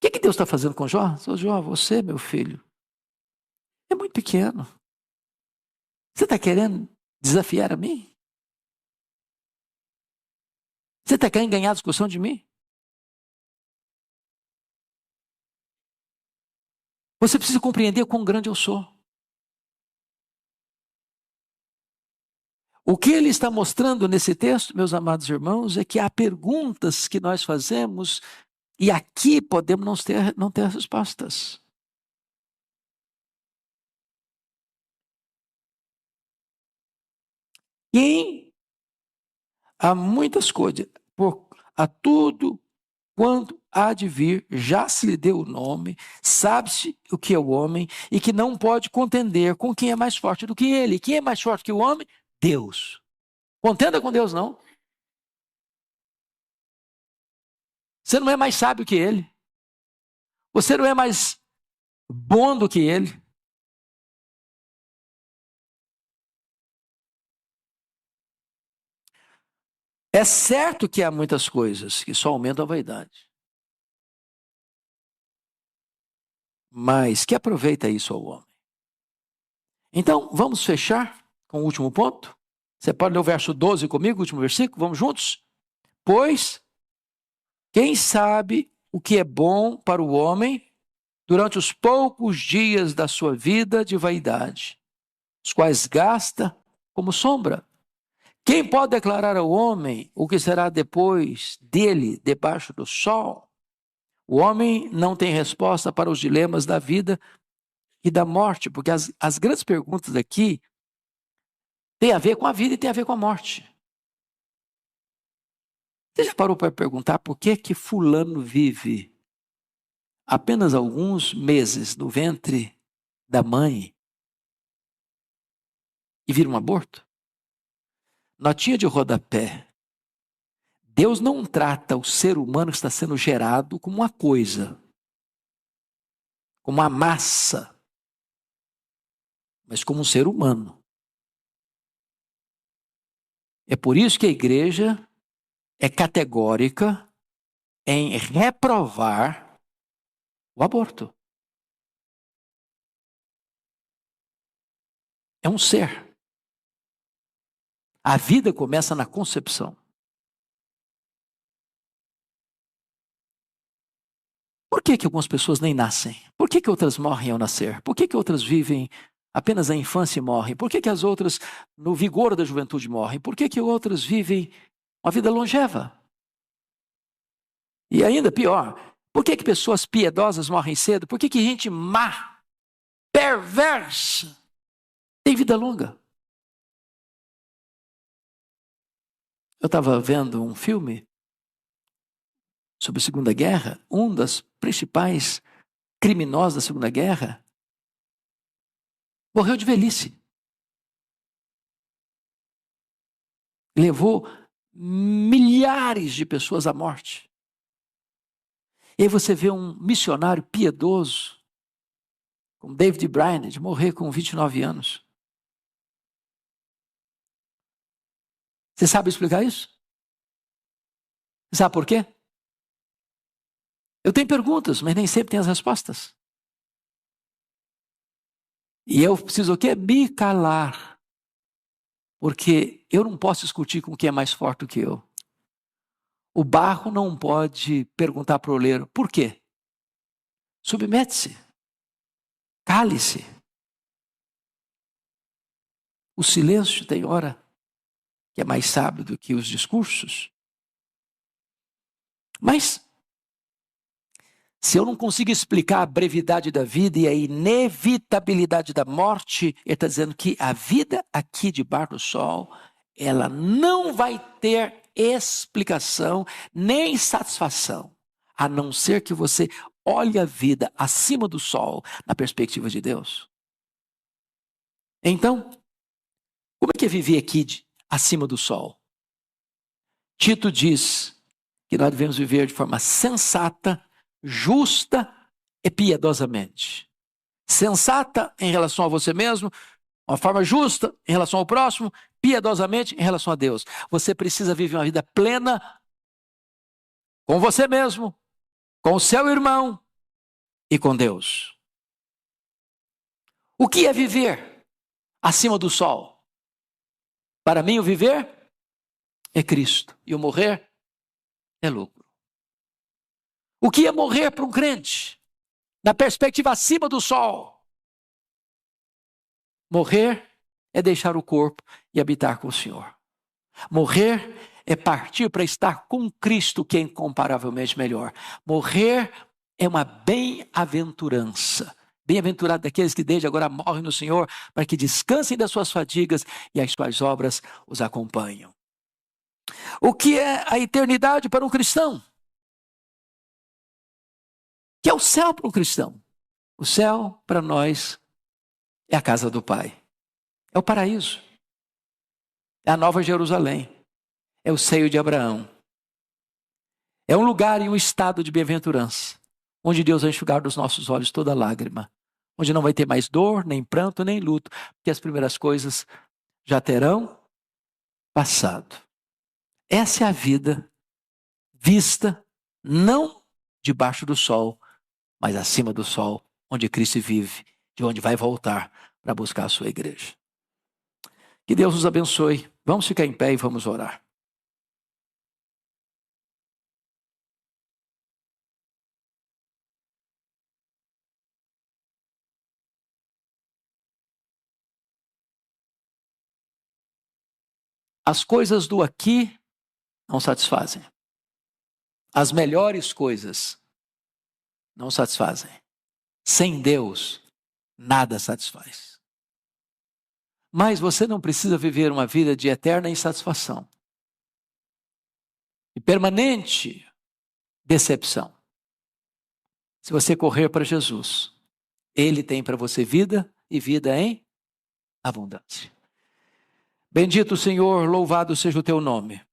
O que Deus está fazendo com Jó? Jó, você, meu filho, é muito pequeno. Você está querendo desafiar a mim? Você está querendo ganhar a discussão de mim? Você precisa compreender quão grande eu sou. O que ele está mostrando nesse texto, meus amados irmãos, é que há perguntas que nós fazemos e aqui podemos não ter respostas. E há muitas coisas, a tudo quanto há de vir, já se lhe deu o nome, sabe-se o que é o homem, e que não pode contender com quem é mais forte do que ele. Quem é mais forte que o homem? Deus. Contenda com Deus, não. Você não é mais sábio que ele. Você não é mais bom do que ele. É certo que há muitas coisas que só aumentam a vaidade. Mas que aproveita isso ao homem? Então, vamos fechar com o último ponto? Você pode ler o verso 12 comigo, o último versículo? Vamos juntos? Pois, quem sabe o que é bom para o homem durante os poucos dias da sua vida de vaidade, os quais gasta como sombra? Quem pode declarar ao homem o que será depois dele, debaixo do sol? O homem não tem resposta para os dilemas da vida e da morte, porque as grandes perguntas aqui têm a ver com a vida e têm a ver com a morte. Você já parou para perguntar por que fulano vive apenas alguns meses no ventre da mãe e vira um aborto? Notinha de rodapé. Deus não trata o ser humano que está sendo gerado como uma coisa, como uma massa, mas como um ser humano. É por isso que a igreja é categórica em reprovar o aborto. É um ser. A vida começa na concepção. Por que algumas pessoas nem nascem? Por que outras morrem ao nascer? Por que outras vivem apenas a infância e morrem? Por que as outras, no vigor da juventude, morrem? Por que outras vivem uma vida longeva? E ainda pior, por que pessoas piedosas morrem cedo? Por que gente má, perversa, tem vida longa? Eu estava vendo um filme sobre a Segunda Guerra. Um dos principais criminosos da Segunda Guerra morreu de velhice. Levou milhares de pessoas à morte. E aí você vê um missionário piedoso, como David Brainerd, morrer com 29 anos. Você sabe explicar isso? Você sabe por quê? Eu tenho perguntas, mas nem sempre tenho as respostas. E eu preciso o quê? Me calar. Porque eu não posso discutir com quem é mais forte do que eu. O barro não pode perguntar para o oleiro, por quê? Submete-se. Cale-se. O silêncio tem hora que é mais sábio do que os discursos. Mas, se eu não consigo explicar a brevidade da vida e a inevitabilidade da morte, ele está dizendo que a vida aqui debaixo do sol, ela não vai ter explicação nem satisfação, a não ser que você olhe a vida acima do sol, na perspectiva de Deus. Então, como é que é viver aqui acima do sol? Tito diz que nós devemos viver de forma sensata, justa e piedosamente. Sensata em relação a você mesmo, uma forma justa em relação ao próximo, piedosamente em relação a Deus. Você precisa viver uma vida plena com você mesmo, com o seu irmão e com Deus. O que é viver acima do sol? Para mim, o viver é Cristo e o morrer é lucro. O que é morrer para um crente? Na perspectiva acima do sol. Morrer é deixar o corpo e habitar com o Senhor. Morrer é partir para estar com Cristo, que é incomparavelmente melhor. Morrer é uma bem-aventurança. Bem-aventurado daqueles que desde agora morrem no Senhor, para que descansem das suas fadigas e as suas obras os acompanham. O que é a eternidade para um cristão? O que é o céu para um cristão? O céu, para nós, é a casa do Pai. É o paraíso. É a Nova Jerusalém. É o seio de Abraão. É um lugar e um estado de bem-aventurança, onde Deus vai enxugar dos nossos olhos toda lágrima. Onde não vai ter mais dor, nem pranto, nem luto, porque as primeiras coisas já terão passado. Essa é a vida vista, não debaixo do sol, mas acima do sol, onde Cristo vive, de onde vai voltar para buscar a sua igreja. Que Deus nos abençoe. Vamos ficar em pé e vamos orar. As coisas do aqui não satisfazem. As melhores coisas não satisfazem. Sem Deus, nada satisfaz. Mas você não precisa viver uma vida de eterna insatisfação e permanente decepção. Se você correr para Jesus, Ele tem para você vida e vida em abundância. Bendito Senhor, louvado seja o teu nome,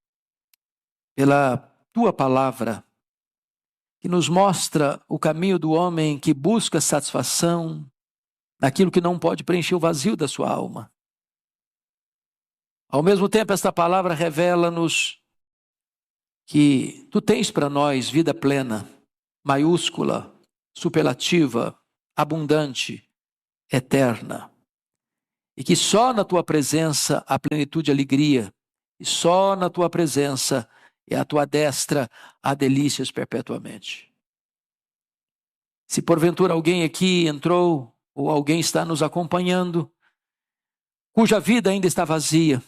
pela tua palavra, que nos mostra o caminho do homem que busca satisfação naquilo que não pode preencher o vazio da sua alma. Ao mesmo tempo, esta palavra revela-nos que tu tens para nós vida plena, maiúscula, superlativa, abundante, eterna. E que só na tua presença há plenitude e alegria, e só na tua presença e à tua destra há delícias perpetuamente. Se porventura alguém aqui entrou, ou alguém está nos acompanhando, cuja vida ainda está vazia,